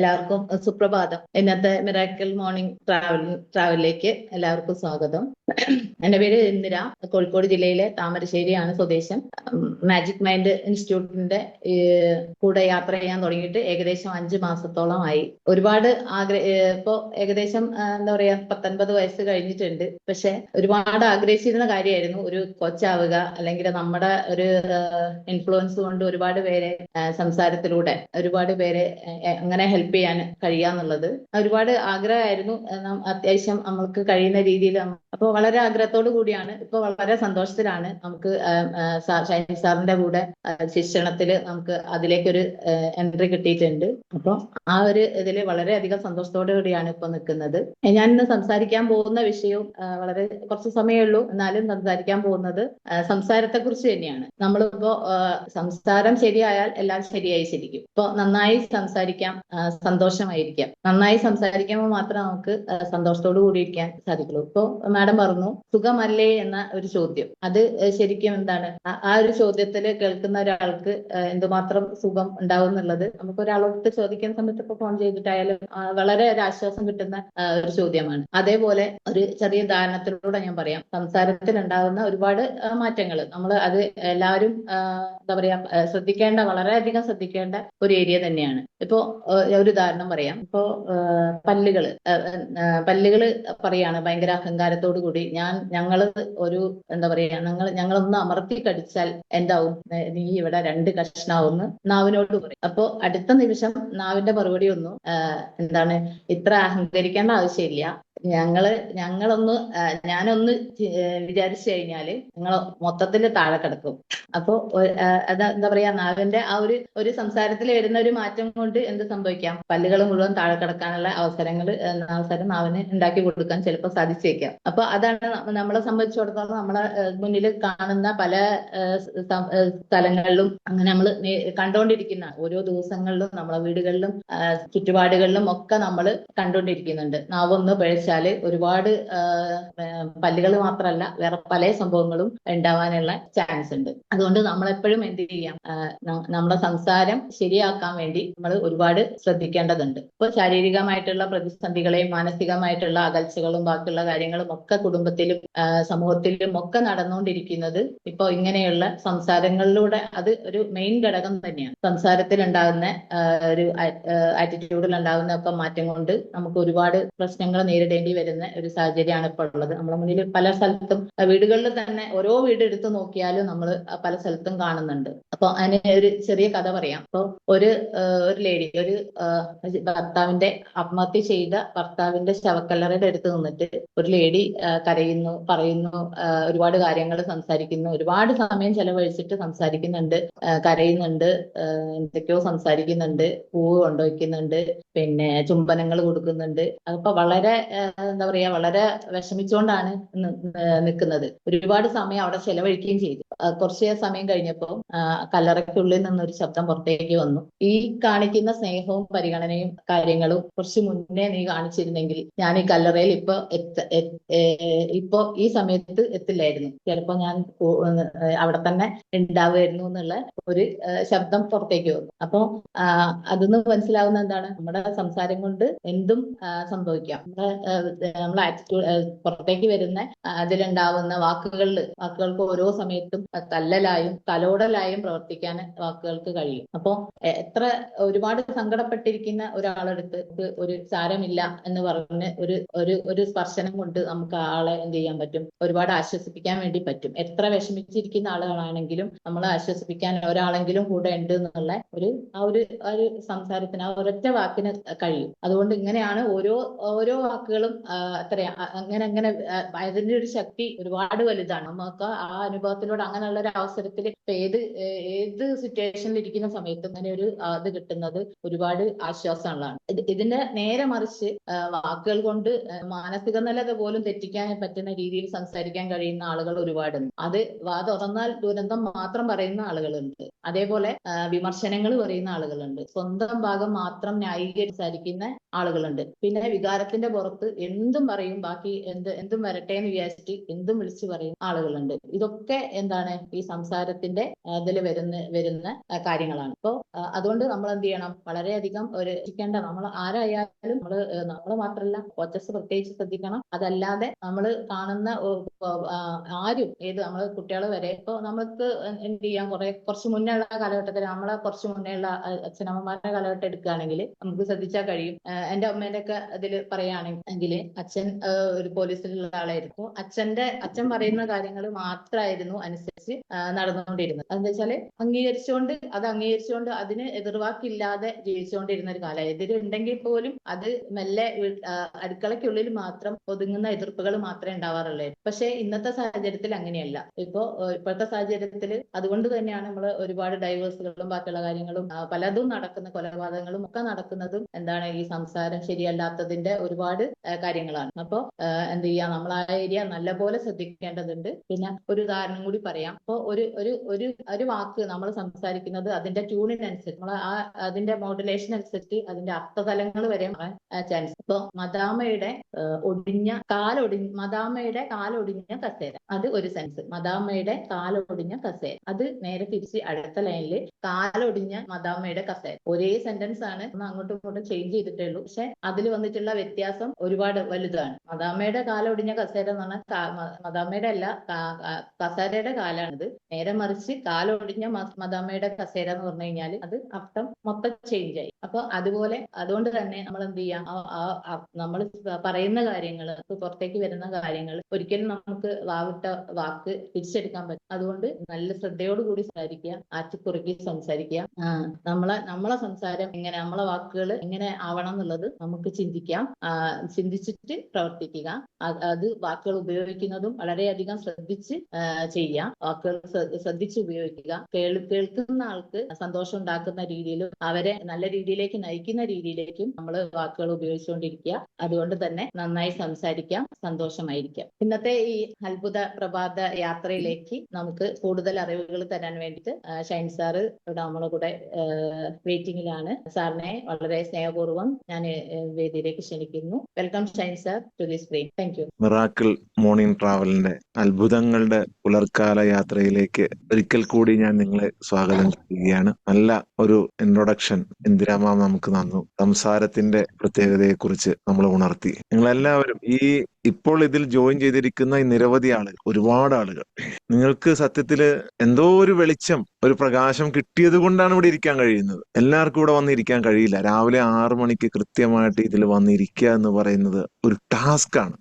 എല്ലാവർക്കും സുപ്രഭാതം. ഇന്നത്തെ മിറാക്കിൾ മോർണിംഗ് ട്രാവലിലേക്ക് എല്ലാവർക്കും സ്വാഗതം. എന്റെ പേര് ഇന്ദിര. കോഴിക്കോട് ജില്ലയിലെ താമരശ്ശേരിയാണ് സ്വദേശം. മാജിക് മൈൻഡ് ഇൻസ്റ്റിറ്റ്യൂട്ടിന്റെ കൂടെ യാത്ര ചെയ്യാൻ തുടങ്ങിയിട്ട് ഏകദേശം 5 മാസത്തോളമായി. ഒരുപാട് ഇപ്പോ ഏകദേശം എന്താ പറയാ 19 വയസ്സ് കഴിഞ്ഞിട്ടുണ്ട്. പക്ഷെ ഒരുപാട് ആഗ്രഹിച്ചിരുന്ന കാര്യമായിരുന്നു ഒരു കോച്ചാവുക, അല്ലെങ്കിൽ നമ്മുടെ ഒരു ഇൻഫ്ലുവൻസ് കൊണ്ട് ഒരുപാട് പേരെ സംസാരത്തിലൂടെ ഒരുപാട് പേരെ അങ്ങനെ ഹെൽപ്പ് ചെയ്യാൻ കഴിയാന്നുള്ളത് ഒരുപാട് ആഗ്രഹമായിരുന്നു. അത്യാവശ്യം നമ്മൾക്ക് കഴിയുന്ന രീതിയിൽ. അപ്പോൾ വളരെ ആഗ്രഹത്തോടു കൂടിയാണ്, ഇപ്പൊ വളരെ സന്തോഷത്തിലാണ് നമുക്ക് ഷൈൻ സാറിന്റെ കൂടെ ശിക്ഷണത്തില് നമുക്ക് അതിലേക്കൊരു എൻട്രി കിട്ടിയിട്ടുണ്ട്. അപ്പൊ ആ ഒരു ഇതില് വളരെയധികം സന്തോഷത്തോടു കൂടിയാണ് ഇപ്പൊ നിൽക്കുന്നത്. ഞാൻ ഇന്ന് സംസാരിക്കാൻ പോകുന്ന വിഷയവും വളരെ കുറച്ച് സമയമേ ഉള്ളൂ, എന്നാലും സംസാരിക്കാൻ പോകുന്നത് സംസാരത്തെ കുറിച്ച് തന്നെയാണ്. നമ്മളിപ്പോ സംസാരം ശരിയായാൽ എല്ലാം ശരിയായി ശരിക്കും. ഇപ്പൊ നന്നായി സംസാരിക്കാം, സന്തോഷമായിരിക്കാം. നന്നായി സംസാരിക്കുമ്പോൾ മാത്രമേ നമുക്ക് സന്തോഷത്തോടു കൂടി ഇരിക്കാൻ സാധിക്കുള്ളൂ. ഇപ്പൊ മാഡം പറഞ്ഞു സുഖമല്ലേ എന്ന ഒരു ചോദ്യം. അത് ശരിക്കും എന്താണ്, ആ ഒരു ചോദ്യത്തിൽ കേൾക്കുന്ന ഒരാൾക്ക് എന്തുമാത്രം സുഖം ഉണ്ടാവും എന്നുള്ളത് നമുക്ക് ഒരാളോട് ചോദിക്കുന്ന സമയത്ത് ഇപ്പൊ ഫോൺ ചെയ്തിട്ടായാലും വളരെ ഒരു ആശ്വാസം കിട്ടുന്ന ഒരു ചോദ്യമാണ്. അതേപോലെ ഒരു ചെറിയ ഉദാഹരണത്തിലൂടെ ഞാൻ പറയാം. സംസാരത്തിൽ ഉണ്ടാകുന്ന ഒരുപാട് മാറ്റങ്ങൾ നമ്മൾ അത് എല്ലാവരും എന്താ പറയാ ശ്രദ്ധിക്കേണ്ട, വളരെയധികം ശ്രദ്ധിക്കേണ്ട ഒരു ഏരിയ തന്നെയാണ്. ഇപ്പോ ഒരു ഉദാഹരണം പറയാം. ഇപ്പോ പല്ലുകള് പറയാണ് ഭയങ്കര അഹങ്കാരത്തോടു കൂടി ഞങ്ങള് ഒരു എന്താ പറയാ ഞങ്ങളൊന്ന് അമർത്തി കടിച്ചാൽ എന്താവും, നീ ഇവിടെ 2 കഷ്ണാവുന്ന് നാവിനോട് പറയും. അപ്പോ അടുത്ത നിമിഷം നാവിന്റെ മറുപടി ഒന്നും എന്താണ്, ഇത്ര അഹങ്കരിക്കേണ്ട ആവശ്യമില്ല, ഞാനൊന്ന് വിചാരിച്ചു കഴിഞ്ഞാല് നിങ്ങൾ മൊത്തത്തിൽ താഴെ കിടക്കും. അപ്പോ എന്താ പറയാ, നാവിന്റെ ആ ഒരു സംസാരത്തിൽ വരുന്ന ഒരു മാറ്റം കൊണ്ട് എന്ത് സംഭവിക്കാം, പല്ലുകൾ മുഴുവൻ താഴെ കിടക്കാനുള്ള അവസരം നാവിന് ഉണ്ടാക്കി കൊടുക്കാൻ ചിലപ്പോൾ സാധിച്ചേക്കാം. അപ്പൊ അതാണ് നമ്മളെ സംബന്ധിച്ചിടത്തോളം നമ്മളെ മുന്നിൽ കാണുന്ന പല സ്ഥലങ്ങളിലും അങ്ങനെ നമ്മൾ കണ്ടുകൊണ്ടിരിക്കുന്ന ഓരോ ദിവസങ്ങളിലും നമ്മളെ വീടുകളിലും ചുറ്റുപാടുകളിലും ഒക്കെ നമ്മൾ കണ്ടുകൊണ്ടിരിക്കുന്നുണ്ട്. നാവൊന്ന് പിഴച്ചാല് ഒരുപാട് പല്ലുകൾ മാത്രമല്ല വേറെ പല സംഭവങ്ങളും ഉണ്ടാവാനുള്ള ചാൻസ് ഉണ്ട്. അതുകൊണ്ട് നമ്മളെപ്പോഴും എന്ത് ചെയ്യാം, നമ്മുടെ സംസാരം ശരിയാക്കാൻ വേണ്ടി നമ്മൾ ഒരുപാട് ശ്രദ്ധിക്കേണ്ടതുണ്ട്. ഇപ്പൊ ശാരീരികമായിട്ടുള്ള പ്രതിസന്ധികളെയും മാനസികമായിട്ടുള്ള അകൽച്ചകളും ബാക്കിയുള്ള കാര്യങ്ങളും ഒക്കെ കുടുംബത്തിലും സമൂഹത്തിലും ഒക്കെ നടന്നുകൊണ്ടിരിക്കുന്നത് ഇപ്പൊ ഇങ്ങനെയുള്ള സംസാരങ്ങളിലൂടെ. അത് ഒരു മെയിൻ ഘടകം തന്നെയാണ്. സംസാരത്തിൽ ഉണ്ടാകുന്ന ഒരു ആറ്റിറ്റ്യൂഡിൽ ഉണ്ടാകുന്ന ഒക്കെ മാറ്റം കൊണ്ട് നമുക്ക് ഒരുപാട് പ്രശ്നങ്ങൾ നേരിടേണ്ടി വരുന്ന ഒരു സാഹചര്യമാണ് ഇപ്പോൾ ഉള്ളത്. നമ്മുടെ മുന്നിൽ പല സ്ഥലത്തും വീടുകളിൽ തന്നെ ഓരോ വീട് എടുത്ത് നോക്കിയാലും നമ്മൾ പല സ്ഥലത്തും കാണുന്നുണ്ട്. അപ്പൊ അതിന് ഒരു ചെറിയ കഥ പറയാം. അപ്പൊ ഒരു ലേഡി, ഒരു ഭർത്താവിന്റെ ആത്മഹത്യ ചെയ്ത ഭർത്താവിന്റെ ശവക്കല്ലറയുടെ അടുത്ത് നിന്നിട്ട് ഒരു ലേഡി കരയുന്നു, പറയുന്നു, ഒരുപാട് കാര്യങ്ങൾ സംസാരിക്കുന്നു, ഒരുപാട് സമയം ചെലവഴിച്ചിട്ട് സംസാരിക്കുന്നുണ്ട്, കരയുന്നുണ്ട്, എന്തൊക്കെയോ സംസാരിക്കുന്നുണ്ട്, പൂവ് കൊണ്ടുവയ്ക്കുന്നുണ്ട്, പിന്നെ ചുംബനങ്ങൾ കൊടുക്കുന്നുണ്ട്. അപ്പൊ വളരെ എന്താ പറയാ വളരെ വിഷമിച്ചുകൊണ്ടാണ് നിൽക്കുന്നത്. ഒരുപാട് സമയം അവിടെ ചെലവഴിക്കുകയും ചെയ്തു. കുറച്ച് സമയം കഴിഞ്ഞപ്പോ കല്ലറയ്ക്കുള്ളിൽ നിന്നൊരു ശബ്ദം പുറത്തേക്ക് വന്നു. ഈ കാണിക്കുന്ന സ്നേഹവും പരിഗണനയും കാര്യങ്ങളും കുറച്ച് മുന്നേ നീ കാണിച്ചിരുന്നെങ്കിൽ ഞാൻ ഈ കല്ലറയിൽ ഇപ്പൊ ഈ സമയത്ത് എത്തില്ലായിരുന്നു, ചിലപ്പോ ഞാൻ അവിടെ തന്നെ ഉണ്ടാവുമായിരുന്നു എന്നുള്ള ഒരു ശബ്ദം പുറത്തേക്ക് വന്നു. അപ്പൊ അതൊന്ന് മനസ്സിലാവുന്ന എന്താണ്, നമ്മുടെ സംസാരം കൊണ്ട് എന്തും സംഭവിക്കാം. നമ്മളെ ആറ്റിറ്റ്യൂഡ് പുറത്തേക്ക് വരുന്ന അതിലുണ്ടാവുന്ന വാക്കുകൾക്ക് ഓരോ സമയത്തും തല്ലലായും തലോടലായും പ്രവർത്തിക്കാൻ വാക്കുകൾക്ക് കഴിയും. അപ്പോ എത്ര ഒരുപാട് സങ്കടപ്പെട്ടിരിക്കുന്ന ഒരാളെടുത്ത് ഒരു സാരമില്ല എന്ന് പറഞ്ഞ് ഒരു സ്പർശനം കൊണ്ട് നമുക്ക് ആളെ എന്ത് ചെയ്യാൻ പറ്റും, ഒരുപാട് ആശ്വസിപ്പിക്കാൻ വേണ്ടി പറ്റും. എത്ര വിഷമിച്ചിരിക്കുന്ന ആളുകളാണെങ്കിലും നമ്മളെ ആശ്വസിപ്പിക്കാൻ ഒരാളെങ്കിലും കൂടെ ഉണ്ട് എന്നുള്ള ആ ഒരു സംസാരത്തിന്, ആ ഒരൊറ്റ വാക്കിന് കഴിയും. അതുകൊണ്ട് ഇങ്ങനെയാണ് ഓരോ വാക്കുകളും അങ്ങനെ അതിന്റെ ഒരു ശക്തി ഒരുപാട് വലുതാണ്. നമുക്ക് ആ അനുഭവത്തിലൂടെ അങ്ങനെയുള്ള ഒരു അവസരത്തിൽ ഏത് സിറ്റുവേഷനിൽ ഇരിക്കുന്ന സമയത്ത് അങ്ങനെ ഒരു ഇത് കിട്ടുന്നത് ഒരുപാട് ആശ്വാസമുള്ളതാണ്. ഇതിന്റെ നേരെ മറിച്ച് വാക്കുകൾ കൊണ്ട് മാനസിക നില പോലും തെറ്റിക്കാൻ പറ്റുന്ന രീതിയിൽ സംസാരിക്കാൻ കഴിയുന്ന ആളുകൾ ഒരുപാടുണ്ട്. അത് വാ തുറന്നാൽ ദുരന്തം മാത്രം പറയുന്ന ആളുകളുണ്ട്. അതേപോലെ വിമർശനങ്ങൾ പറയുന്ന ആളുകളുണ്ട്. സ്വന്തം ഭാഗം മാത്രം ന്യായീകരിച്ച് സംസാരിക്കുന്ന ആളുകളുണ്ട്. പിന്നെ വികാരത്തിന്റെ പുറത്ത് എന്തും പറയും, ബാക്കി എന്തും വരട്ടെ എന്ന് വിചാരിച്ചിട്ട് എന്തും വിളിച്ചു പറയും ആളുകളുണ്ട്. ഇതൊക്കെ എന്താണ്, ഈ സംസാരത്തിന്റെ അതിൽ വരുന്ന കാര്യങ്ങളാണ്. അപ്പോൾ അതുകൊണ്ട് നമ്മൾ എന്ത് ചെയ്യണം, വളരെയധികം ഒരു ശ്രദ്ധിക്കേണ്ട, നമ്മൾ ആരായാലും നമ്മൾ മാത്രമല്ല, കോച്ചസ് പ്രത്യേകിച്ച് ശ്രദ്ധിക്കണം. അതല്ലാതെ നമ്മൾ കാണുന്ന ആരും, നമ്മൾ കുട്ടികൾ വരെ, ഇപ്പോൾ നമുക്ക് എന്ത് ചെയ്യാം, കുറച്ച് മുന്നേ ഉള്ള കാലഘട്ടത്തിൽ, നമ്മളെ കുറച്ച് മുന്നേ ഉള്ള അച്ഛനമ്മമാരുടെ കാലഘട്ടം എടുക്കുകയാണെങ്കിൽ നമുക്ക് ശ്രദ്ധിച്ചാൽ കഴിയും. എന്റെ അമ്മേന്റെ ഒക്കെ ഇതിൽ പറയുകയാണെങ്കിൽ അച്ഛൻ ഒരു പോലീസിലുള്ള ആളായിരുന്നു. അച്ഛൻ പറയുന്ന കാര്യങ്ങൾ മാത്രമായിരുന്നു അനുസരിച്ച് നടന്നുകൊണ്ടിരുന്നത്. അതെന്താ വെച്ചാല് അംഗീകരിച്ചുകൊണ്ട് അതിന് എതിർവാക്കില്ലാതെ ജീവിച്ചുകൊണ്ടിരുന്ന ഒരു കാലം. എതിരുണ്ടെങ്കിൽ പോലും അത് മെല്ലെ അടുക്കളയ്ക്കുള്ളിൽ മാത്രം ഒതുങ്ങുന്ന എതിർപ്പുകൾ മാത്രമേ ഉണ്ടാവാറുള്ളൂ. പക്ഷെ ഇന്നത്തെ സാഹചര്യത്തിൽ അങ്ങനെയല്ല. ഇപ്പോഴത്തെ സാഹചര്യത്തിൽ അതുകൊണ്ട് തന്നെയാണ് നമ്മൾ ഒരുപാട് ഡൈവേഴ്സുകളും ബാക്കിയുള്ള കാര്യങ്ങളും പലതും നടക്കുന്ന, കൊലപാതകങ്ങളും ഒക്കെ നടക്കുന്നതും എന്താണ്, ഈ സംസാരം ശരിയല്ലാത്തതിന്റെ ഒരുപാട് കാര്യങ്ങളാണ്. അപ്പൊ എന്ത് ചെയ്യാം, നമ്മൾ ആ ഏരിയ നല്ലപോലെ ശ്രദ്ധിക്കേണ്ടതുണ്ട്. പിന്നെ ഒരു ഉദാഹരണം കൂടി പറയാം. അപ്പോൾ ഒരു വാക്ക് നമ്മൾ സംസാരിക്കുന്നത് അതിന്റെ ട്യൂണിനനുസരിച്ച്, നമ്മൾ അതിന്റെ മോഡുലേഷൻ അനുസരിച്ച് അതിന്റെ അർത്ഥതലങ്ങൾ വരെ മാറാൻ ചാൻസ്. ഇപ്പൊ മദാമയുടെ കാലൊടിഞ്ഞ കസേര, അത് ഒരു സെൻസ്. മദാമയുടെ കാലൊടിഞ്ഞ കസേര, അത് നേരെ തിരിച്ച് അടുത്ത ലൈനിൽ കാലൊടിഞ്ഞ മദാമയുടെ കസേര. ഒരേ സെന്റൻസ് ആണ്, ഒന്ന് അങ്ങോട്ടും ഇങ്ങോട്ടും ചേഞ്ച് ചെയ്തിട്ടേ ഉള്ളൂ. പക്ഷെ അതിൽ വന്നിട്ടുള്ള വ്യത്യാസം ഒരുപാട് വലുതാണ്. മദാമയുടെ കാലൊടിഞ്ഞ കസേര എന്ന് പറഞ്ഞാൽ മദാമയുടെ അല്ല, കസേരയുടെ കാലാണിത്. നേരെ മറിച്ച് കാലൊടിഞ്ഞ മദാമയുടെ കസേര എന്ന് പറഞ്ഞു കഴിഞ്ഞാൽ അത് അർത്ഥം മൊത്തം ചേഞ്ച് ആയി. അപ്പൊ അതുകൊണ്ട് തന്നെ നമ്മൾ എന്ത് ചെയ്യാം, നമ്മൾ പറയുന്ന കാര്യങ്ങൾ, പുറത്തേക്ക് വരുന്ന കാര്യങ്ങൾ ഒരിക്കലും നമുക്ക് വാക്ക് തിരിച്ചെടുക്കാൻ പറ്റും. അതുകൊണ്ട് നല്ല ശ്രദ്ധയോടുകൂടി സംസാരിക്കുക, ആറ്റിക്കുറുക്കി സംസാരിക്കുക. നമ്മളെ സംസാരം എങ്ങനെ, നമ്മളെ വാക്കുകൾ എങ്ങനെ ആവണം എന്നുള്ളത് നമുക്ക് ചിന്തിക്കാം. ചിന്തിച്ചിട്ട് പ്രവർത്തിക്കുക. അത് വാക്കുകൾ ഉപയോഗിക്കുന്നതും വളരെയധികം ശ്രദ്ധിച്ച് ചെയ്യാം. വാക്കുകൾ ശ്രദ്ധിച്ച് ഉപയോഗിക്കുക. കേൾക്കുന്ന ആൾക്ക് സന്തോഷം ഉണ്ടാക്കുന്ന രീതിയിലും അവരെ നല്ല രീതിയിലേക്ക് നയിക്കുന്ന രീതിയിലേക്കും നമ്മൾ വാക്കുകൾ ഉപയോഗിച്ചുകൊണ്ടിരിക്കുക. അതുകൊണ്ട് തന്നെ നന്നായി സംസാരിക്കാം, സന്തോഷമായിരിക്കാം. ഇന്നത്തെ ഈ അത്ഭുത പ്രഭാത യാത്രയിലേക്ക് നമുക്ക് കൂടുതൽ അറിവുകൾ തരാൻ വേണ്ടിയിട്ട് ഷൈൻ സാറ് ഇവിടെ നമ്മളെ കൂടെ വെയിറ്റിംഗിലാണ്. സാറിനെ വളരെ സ്നേഹപൂർവ്വം ഞാൻ വേദിയിലേക്ക് ക്ഷണിക്കുന്നു. Welcome Shine sir to the screen. Thank you. Miracle morning ട്രാവലിന്റെ അത്ഭുതങ്ങളുടെ പുലർക്കാല യാത്രയിലേക്ക് ഒരിക്കൽ കൂടി ഞാൻ നിങ്ങളെ സ്വാഗതം ചെയ്യുകയാണ്. നല്ല ഒരു ഇൻട്രൊഡക്ഷൻ ഇന്ദിരാ മാം നമുക്ക് തന്നു. സംസാരത്തിന്റെ പ്രത്യേകതയെ കുറിച്ച് നമ്മൾ ഉണർത്തി. നിങ്ങളെല്ലാവരും ഇപ്പോൾ ഇതിൽ ജോയിൻ ചെയ്തിരിക്കുന്ന ഈ നിരവധി ആളുകൾ, ഒരുപാട് ആളുകൾ, നിങ്ങൾക്ക് സത്യത്തില് എന്തോ ഒരു വെളിച്ചം, ഒരു പ്രകാശം കിട്ടിയത് കൊണ്ടാണ് ഇവിടെ ഇരിക്കാൻ കഴിയുന്നത്. എല്ലാവർക്കും ഇവിടെ വന്നിരിക്കാൻ കഴിയില്ല. രാവിലെ 6 മണിക്ക് കൃത്യമായിട്ട് ഇതിൽ വന്നിരിക്കുക എന്ന് പറയുന്നത് ഒരു ടാസ്കാണ്.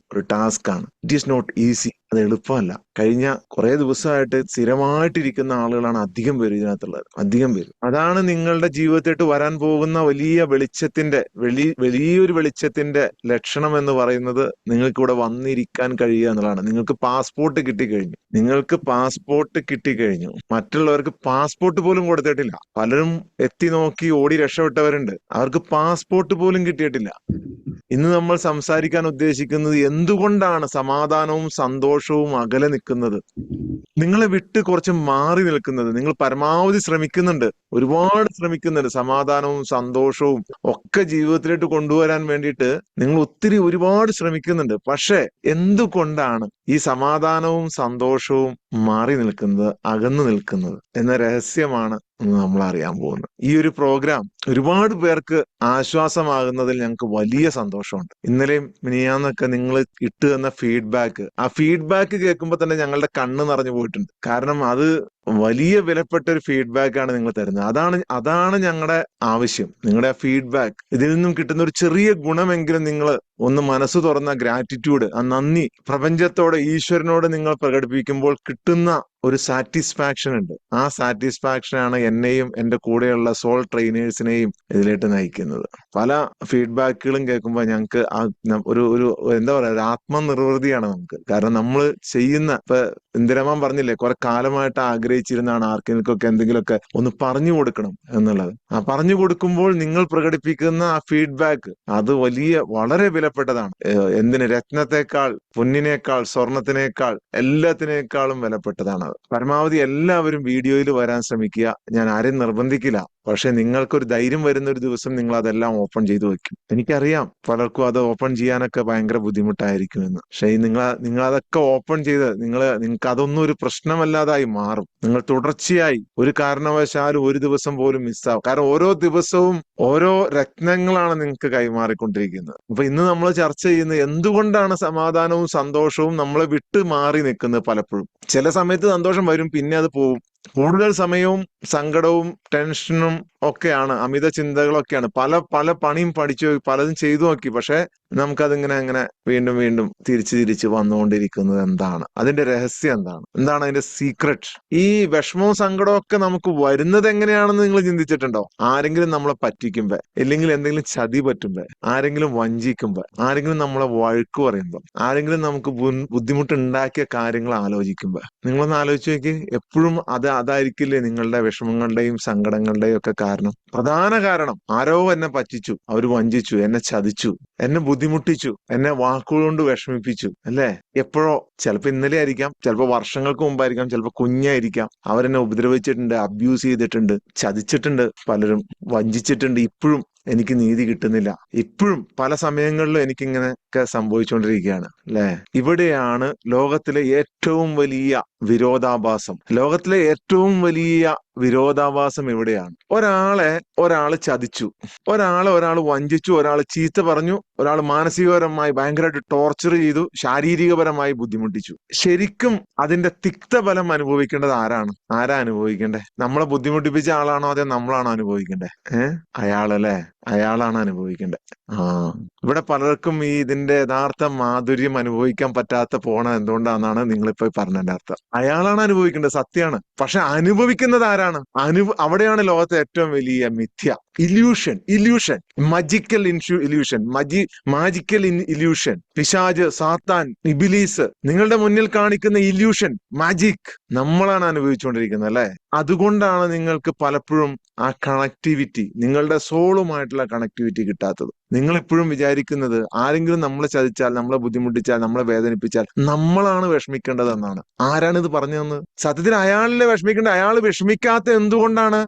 It is not easy. അത് എളുപ്പമല്ല. കഴിഞ്ഞ കുറെ ദിവസമായിട്ട് സ്ഥിരമായിട്ടിരിക്കുന്ന ആളുകളാണ് അധികം പേര് ഇതിനകത്തുള്ളത്. അതാണ് നിങ്ങളുടെ ജീവിതത്തിലേക്ക് വരാൻ പോകുന്ന വലിയൊരു വെളിച്ചത്തിന്റെ ലക്ഷണം എന്ന് പറയുന്നത്. നിങ്ങൾക്ക് ഇവിടെ വന്നിരിക്കാൻ കഴിയുക എന്നുള്ളതാണ്. നിങ്ങൾക്ക് പാസ്പോർട്ട് കിട്ടിക്കഴിഞ്ഞു. മറ്റുള്ളവർക്ക് പാസ്പോർട്ട് പോലും കൊടുത്തിട്ടില്ല. പലരും എത്തി നോക്കി ഓടി രക്ഷപ്പെട്ടവരുണ്ട്. അവർക്ക് പാസ്പോർട്ട് പോലും കിട്ടിയിട്ടില്ല. ഇന്ന് നമ്മൾ സംസാരിക്കാൻ ഉദ്ദേശിക്കുന്നത് എന്തുകൊണ്ടാണ് സമാധാനവും സന്തോഷവും അകലെ നിൽക്കുന്നത്, നിങ്ങളെ വിട്ട് കുറച്ച് മാറി നിൽക്കുന്നത്. നിങ്ങൾ പരമാവധി ശ്രമിക്കുന്നുണ്ട്, ഒരുപാട് ശ്രമിക്കുന്നുണ്ട്. സമാധാനവും സന്തോഷവും ഒക്കെ ജീവിതത്തിലേക്ക് കൊണ്ടുവരാൻ വേണ്ടിയിട്ട് നിങ്ങൾ ഒരുപാട് ശ്രമിക്കുന്നുണ്ട്. പക്ഷെ എന്തുകൊണ്ടാണ് ഈ സമാധാനവും സന്തോഷവും മാറി നിൽക്കുന്നത്, അകന്നു നിൽക്കുന്നത് എന്ന രഹസ്യമാണ് നമ്മൾ അറിയാൻ പോകുന്നത്. ഈ ഒരു പ്രോഗ്രാം ഒരുപാട് പേർക്ക് ആശ്വാസമാകുന്നതിൽ ഞങ്ങൾക്ക് വലിയ സന്തോഷമുണ്ട്. ഇന്നലെയും മിനിയാന്നൊക്കെ നിങ്ങൾ ഇട്ട് തന്ന ആ ഫീഡ്ബാക്ക് കേൾക്കുമ്പോൾ തന്നെ ഞങ്ങളുടെ കണ്ണ് നിറഞ്ഞു പോയിട്ടുണ്ട്. കാരണം അത് വലിയ വിലപ്പെട്ട ഒരു ഫീഡ്ബാക്കാണ് നിങ്ങൾ തരുന്നത്. അതാണ് ഞങ്ങളുടെ ആവശ്യം. നിങ്ങളുടെ ഫീഡ്ബാക്ക്, ഇതിൽ നിന്നും കിട്ടുന്ന ഒരു ചെറിയ ഗുണമെങ്കിലും നിങ്ങൾ ഒന്ന് മനസ്സ് തുറന്ന ഗ്രാറ്റിറ്റ്യൂഡ്, ആ നന്ദി പ്രപഞ്ചത്തോട്, ഈശ്വരനോട് നിങ്ങൾ പ്രകടിപ്പിക്കുമ്പോൾ കിട്ടുന്ന ഒരു സാറ്റിസ്ഫാക്ഷൻ ഉണ്ട്. ആ സാറ്റിസ്ഫാക്ഷനാണ് എന്നെയും എന്റെ കൂടെയുള്ള സോൾ ട്രെയിനേഴ്സിനെയും ഇതിലേക്ക് നയിക്കുന്നത്. പല ഫീഡ്ബാക്കുകളും കേൾക്കുമ്പോൾ ഞങ്ങൾക്ക് ഒരു എന്താ പറയാ, ഒരു ആത്മനിർവൃതിയാണ് നമുക്ക്. കാരണം നമ്മൾ ചെയ്യുന്ന, ഇപ്പൊ ഇന്ദിരാമാൻ പറഞ്ഞില്ലേ, കുറെ കാലമായിട്ട് ആഗ്രഹിച്ചിരുന്നാണ് ആർക്കെങ്കിലൊക്കെ എന്തെങ്കിലുമൊക്കെ ഒന്ന് പറഞ്ഞു കൊടുക്കണം എന്നുള്ളത്. ആ പറഞ്ഞു കൊടുക്കുമ്പോൾ നിങ്ങൾ പ്രകടിപ്പിക്കുന്ന ആ ഫീഡ്ബാക്ക് അത് വളരെ വിലപ്പെട്ടതാണ്. രത്നത്തെക്കാൾ പൊന്നിനേക്കാൾ, സ്വർണത്തിനേക്കാൾ, എല്ലാത്തിനേക്കാളും വിലപ്പെട്ടതാണ്. പരമാവധി എല്ലാവരും വീഡിയോയിൽ വരാൻ ശ്രമിക്കുക. ഞാൻ ആരെയും നിർബന്ധിക്കില്ല. പക്ഷെ നിങ്ങൾക്കൊരു ധൈര്യം വരുന്ന ഒരു ദിവസം നിങ്ങൾ അതെല്ലാം ഓപ്പൺ ചെയ്തു വെക്കും. എനിക്കറിയാം പലർക്കും അത് ഓപ്പൺ ചെയ്യാനൊക്കെ ഭയങ്കര ബുദ്ധിമുട്ടായിരിക്കുമെന്ന്. പക്ഷെ നിങ്ങൾ അതൊക്കെ ഓപ്പൺ ചെയ്ത് നിങ്ങൾക്ക് അതൊന്നും ഒരു പ്രശ്നമല്ലാതായി മാറും. നിങ്ങൾ തുടർച്ചയായി ഒരു കാരണവശാലും ഒരു ദിവസം പോലും മിസ്സാവും. കാരണം ഓരോ ദിവസവും ഓരോ രത്നങ്ങളാണ് നിങ്ങൾക്ക് കൈമാറിക്കൊണ്ടിരിക്കുന്നത്. അപ്പൊ ഇന്ന് നമ്മൾ ചർച്ച ചെയ്യുന്നത് എന്തുകൊണ്ടാണ് സമാധാനവും സന്തോഷവും നമ്മളെ വിട്ട് മാറി നിൽക്കുന്നത്. പലപ്പോഴും ചില സമയത്ത് സന്തോഷം വരും, പിന്നെ അത് പോവും. കൂടുതൽ സമയവും സങ്കടവും ടെൻഷനും ഒക്കെയാണ്, അമിത ചിന്തകളൊക്കെയാണ്. പല പല പണിയും പഠിച്ചു, പലതും ചെയ്തു നോക്കി. പക്ഷെ നമുക്കതിങ്ങനെ അങ്ങനെ വീണ്ടും വീണ്ടും തിരിച്ച് വന്നുകൊണ്ടിരിക്കുന്നത് എന്താണ്? അതിന്റെ രഹസ്യം എന്താണ് അതിന്റെ സീക്രട്ട്? ഈ വിഷമവും സങ്കടവും ഒക്കെ നമുക്ക് വരുന്നത് എങ്ങനെയാണെന്ന് നിങ്ങൾ ചിന്തിച്ചിട്ടുണ്ടോ? ആരെങ്കിലും നമ്മളെ പറ്റിക്കുമ്പോ, ഇല്ലെങ്കിൽ എന്തെങ്കിലും ചതി പറ്റുമ്പോ, ആരെങ്കിലും വഞ്ചിക്കുമ്പോ, ആരെങ്കിലും നമ്മളെ വഴക്ക് പറയുമ്പോ, ആരെങ്കിലും നമുക്ക് ബുദ്ധിമുട്ടുണ്ടാക്കിയ കാര്യങ്ങൾ ആലോചിക്കുമ്പോ, നിങ്ങളൊന്ന് ആലോചിച്ച് നോക്കി. എപ്പോഴും അതായിരിക്കില്ലേ നിങ്ങളുടെ വിഷമങ്ങളുടെയും സങ്കടങ്ങളുടെയും ഒക്കെ കാരണം? പ്രധാന കാരണം ആരോ എന്നെ പറ്റിച്ചു, അവര് വഞ്ചിച്ചു, എന്നെ ചതിച്ചു, എന്നെ ബുദ്ധിമുട്ടിച്ചു, എന്നെ വാക്കുകൊണ്ട് വിഷമിപ്പിച്ചു, അല്ലേ? എപ്പോഴോ, ചിലപ്പോ ഇന്നലെ ആയിരിക്കാം, ചിലപ്പോ വർഷങ്ങൾക്ക് മുമ്പായിരിക്കാം, ചിലപ്പോ കുഞ്ഞായിരിക്കാം. അവരെന്നെ ഉപദ്രവിച്ചിട്ടുണ്ട്, അബ്യൂസ് ചെയ്തിട്ടുണ്ട്, ചതിച്ചിട്ടുണ്ട്, പലരും വഞ്ചിച്ചിട്ടുണ്ട്. ഇപ്പോഴും എനിക്ക് നീതി കിട്ടുന്നില്ല. ഇപ്പോഴും പല സമയങ്ങളിലും എനിക്കിങ്ങനെയൊക്കെ സംഭവിച്ചുകൊണ്ടിരിക്കുകയാണ്, അല്ലെ? ഇവിടെയാണ് ലോകത്തിലെ ഏറ്റവും വലിയ വിരോധാഭാസം. ലോകത്തിലെ ഏറ്റവും വലിയ വിരോധാഭാസം ഇവിടെയാണ്. ഒരാള് ചതിച്ചു, ഒരാൾ വഞ്ചിച്ചു, ഒരാൾ ചീത്ത പറഞ്ഞു, ഒരാൾ മാനസികപരമായി ഭയങ്കരമായിട്ട് ടോർച്ചർ ചെയ്തു, ശാരീരികപരമായി ബുദ്ധിമുട്ടിച്ചു. ശരിക്കും അതിന്റെ തിക്തഫലം അനുഭവിക്കേണ്ടത് ആരാ അനുഭവിക്കേണ്ടേ? നമ്മളെ ബുദ്ധിമുട്ടിപ്പിച്ച ആളാണോ അതോ നമ്മളാണോ അനുഭവിക്കേണ്ടേ? അയാളല്ലേ, അയാളാണ് അനുഭവിക്കേണ്ടത്. ഇവിടെ പലർക്കും ഇതിന്റെ യഥാർത്ഥ മാധുര്യം അനുഭവിക്കാൻ പറ്റാത്ത പോണ എന്തുകൊണ്ടാണെന്നാണ് നിങ്ങളിപ്പോ പറഞ്ഞതിന്റെ അർത്ഥം. അയാളാണ് അനുഭവിക്കേണ്ടത്, സത്യമാണ്. പക്ഷെ അനുഭവിക്കുന്നത് ആരാണ്? അവിടെയാണ് ലോകത്തെ ഏറ്റവും വലിയ മിഥ്യ. Illusion, magical illusion, magical illusion. പിശാജ്, സാത്താൻ, ഇബിലീസ് നിങ്ങളുടെ മുന്നിൽ കാണിക്കുന്ന ഇല്യൂഷൻ, മാജിക് നമ്മളാണ് അനുഭവിച്ചുകൊണ്ടിരിക്കുന്നത്, അല്ലെ? അതുകൊണ്ടാണ് നിങ്ങൾക്ക് പലപ്പോഴും ആ കണക്ടിവിറ്റി, നിങ്ങളുടെ സോളുമായിട്ടുള്ള കണക്ടിവിറ്റി കിട്ടാത്തത്. നിങ്ങൾ എപ്പോഴും വിചാരിക്കുന്നത് ആരെങ്കിലും നമ്മളെ ചതിച്ചാൽ, നമ്മളെ ബുദ്ധിമുട്ടിച്ചാൽ, നമ്മളെ വേദനിപ്പിച്ചാൽ നമ്മളാണ് വിഷമിക്കേണ്ടതെന്നാണ്. ആരാണിത് പറഞ്ഞതെന്ന്? സത്യത്തിൽ അയാളിലെ വിഷമിക്കേണ്ട. അയാൾ വിഷമിക്കാത്ത എന്തുകൊണ്ടാണ്?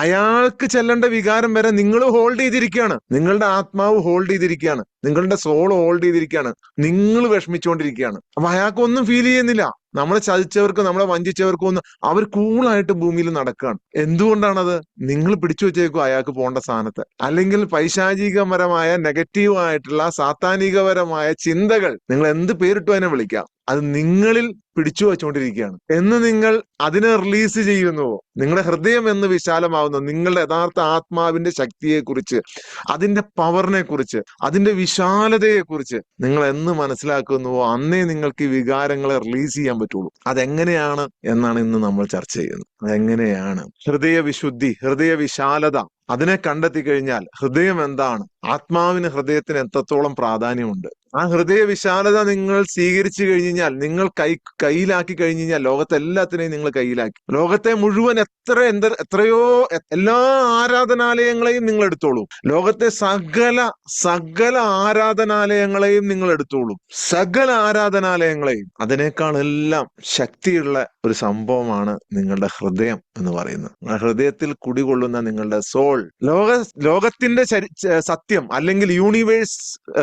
അയാൾക്ക് ചെല്ലേണ്ട വികാരം വരെ നിങ്ങൾ ഹോൾഡ് ചെയ്തിരിക്കുകയാണ്. നിങ്ങളുടെ ആത്മാവ് ഹോൾഡ് ചെയ്തിരിക്കുകയാണ്, നിങ്ങളുടെ സോൾ ഹോൾഡ് ചെയ്തിരിക്കുകയാണ്. നിങ്ങൾ വിഷമിച്ചുകൊണ്ടിരിക്കുകയാണ്. അപ്പൊ അയാൾക്കൊന്നും ഫീൽ ചെയ്യുന്നില്ല. നമ്മളെ ചതിച്ചവർക്കും നമ്മളെ വഞ്ചിച്ചവർക്കും ഒന്നും, അവർ കൂളായിട്ട് ഭൂമിയിൽ നടക്കുകയാണ്. എന്തുകൊണ്ടാണത്? നിങ്ങൾ പിടിച്ചു വെച്ചേക്കും അയാൾക്ക് പോകേണ്ട സ്ഥാനത്ത്. അല്ലെങ്കിൽ പൈശാചികപരമായ, നെഗറ്റീവായിട്ടുള്ള, സാത്താനികപരമായ ചിന്തകൾ, നിങ്ങൾ എന്ത് പേരിട്ടു അതിനെ വിളിക്കാം, അത് നിങ്ങളിൽ പിടിച്ചു വെച്ചുകൊണ്ടിരിക്കുകയാണ്. എന്ന് നിങ്ങൾ അതിനെ റിലീസ് ചെയ്യുന്നുവോ? നിങ്ങളുടെ ഹൃദയം എന്ന് വിശാലമാവുന്നു. നിങ്ങളുടെ യഥാർത്ഥ ആത്മാവിന്റെ ശക്തിയെക്കുറിച്ച്, അതിന്റെ പവറിനെ കുറിച്ച്, അതിന്റെ വിശാലതയെക്കുറിച്ച് നിങ്ങൾ എന്ന് മനസ്സിലാക്കുന്നുവോ അന്നേ നിങ്ങൾക്ക് ഈ വികാരങ്ങളെ റിലീസ് ചെയ്യാൻ പറ്റുള്ളൂ. അതെങ്ങനെയാണ് എന്നാണ് ഇന്ന് നമ്മൾ ചർച്ച ചെയ്യുന്നത്. അതെങ്ങനെയാണ്? ഹൃദയവിശുദ്ധി, ഹൃദയവിശാലത, അതിനെ കണ്ടെത്തി കഴിഞ്ഞാൽ ഹൃദയം എന്താണ്, ആത്മാവിന് ഹൃദയത്തിന് എത്രത്തോളം പ്രാധാന്യമുണ്ട്, ആ ഹൃദയ വിശാലത നിങ്ങൾ സ്വീകരിച്ചു കഴിഞ്ഞാൽ, നിങ്ങൾ കയ്യിലാക്കി കഴിഞ്ഞാൽ, ലോകത്തെ എല്ലാത്തിനെയും നിങ്ങൾ കയ്യിലാക്കി. ലോകത്തെ മുഴുവൻ എത്രയോ എല്ലാ ആരാധനാലയങ്ങളെയും നിങ്ങൾ എടുത്തോളൂ. ലോകത്തെ സകല ആരാധനാലയങ്ങളെയും നിങ്ങൾ എടുത്തോളൂ. സകല ആരാധനാലയങ്ങളെയും. അതിനേക്കാൾ എല്ലാം ശക്തിയുള്ള ഒരു സംഭവമാണ് നിങ്ങളുടെ ഹൃദയം എന്ന് പറയുന്നത്. ഹൃദയത്തിൽ കുടികൊള്ളുന്ന നിങ്ങളുടെ സോൾ, ലോകത്തിന്റെ സത്യം, അല്ലെങ്കിൽ യൂണിവേഴ്സ്,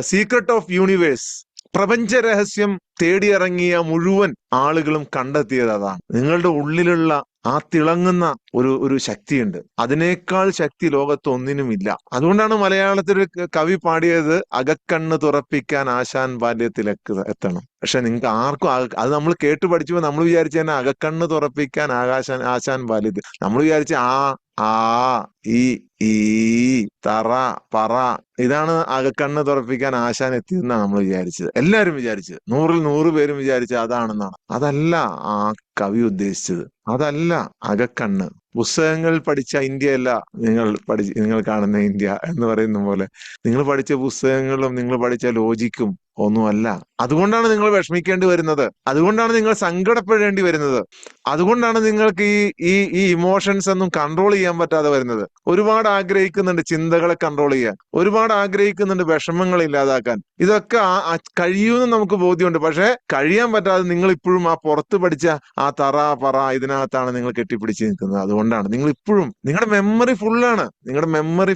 സീക്രട്ട് ഓഫ് യൂണിവേഴ്സ്, പ്രപഞ്ച രഹസ്യം തേടിയിറങ്ങിയ മുഴുവൻ ആളുകളും കണ്ടെത്തിയത് അതാണ്. നിങ്ങളുടെ ഉള്ളിലുള്ള ആ തിളങ്ങുന്ന ഒരു ശക്തിയുണ്ട്. അതിനേക്കാൾ ശക്തി ലോകത്ത് ഒന്നിനുമില്ല. അതുകൊണ്ടാണ് മലയാളത്തിൽ കവി പാടിയത്, അകക്കണ്ണ് തുറപ്പിക്കാൻ ആശാൻ ബാല്യത്തിലേക്ക് എത്തണം. പക്ഷെ നിങ്ങൾക്ക് ആർക്കും അത് നമ്മൾ കേട്ട് പഠിച്ചപ്പോ നമ്മൾ വിചാരിച്ചു തന്നെ അകക്കണ്ണ് തുറപ്പിക്കാൻ ആശാൻ ബാല്യത്തിൽ. നമ്മൾ വിചാരിച്ച ആ ഈ തറ പറ ഇതാണ് അകക്കണ്ണ് തുറപ്പിക്കാൻ ആശാൻ എത്തിയെന്നാണ് നമ്മൾ വിചാരിച്ചത്. എല്ലാരും വിചാരിച്ചത്, 100 പേരും വിചാരിച്ചത് അതാണെന്നാണ്. അതല്ല ആ കവി ഉദ്ദേശിച്ചത്. അതല്ല അകക്കണ്ണ്. പുസ്തകങ്ങളിൽ പഠിച്ച ഇന്ത്യയല്ല നിങ്ങൾ കാണുന്ന ഇന്ത്യ എന്ന് പറയുന്ന പോലെ, നിങ്ങൾ പഠിച്ച പുസ്തകങ്ങളും നിങ്ങൾ പഠിച്ച ലോജിക്കും ഒന്നുമല്ല. അതുകൊണ്ടാണ് നിങ്ങൾ വിഷമിക്കേണ്ടി വരുന്നത്, അതുകൊണ്ടാണ് നിങ്ങൾ സങ്കടപ്പെടേണ്ടി വരുന്നത്, അതുകൊണ്ടാണ് നിങ്ങൾക്ക് ഈ ഇമോഷൻസ് ഒന്നും കൺട്രോൾ ചെയ്യാൻ പറ്റാതെ വരുന്നത്. ഒരുപാട് ആഗ്രഹിക്കുന്നുണ്ട് ചിന്തകളെ കൺട്രോൾ ചെയ്യാൻ, ഒരുപാട് ആഗ്രഹിക്കുന്നുണ്ട് വിഷമങ്ങൾ ഇല്ലാതാക്കാൻ. ഇതൊക്കെ കഴിയുമെന്ന് നമുക്ക് ബോധ്യമുണ്ട്. പക്ഷെ കഴിയാൻ പറ്റാതെ നിങ്ങൾ ഇപ്പോഴും ആ പുറത്ത് പഠിച്ച ആ തറ പറ ഇതിനകത്താണ് നിങ്ങൾ കെട്ടിപ്പിടിച്ച് നിൽക്കുന്നത്. അതുകൊണ്ടാണ് നിങ്ങൾ ഇപ്പോഴും, നിങ്ങളുടെ മെമ്മറി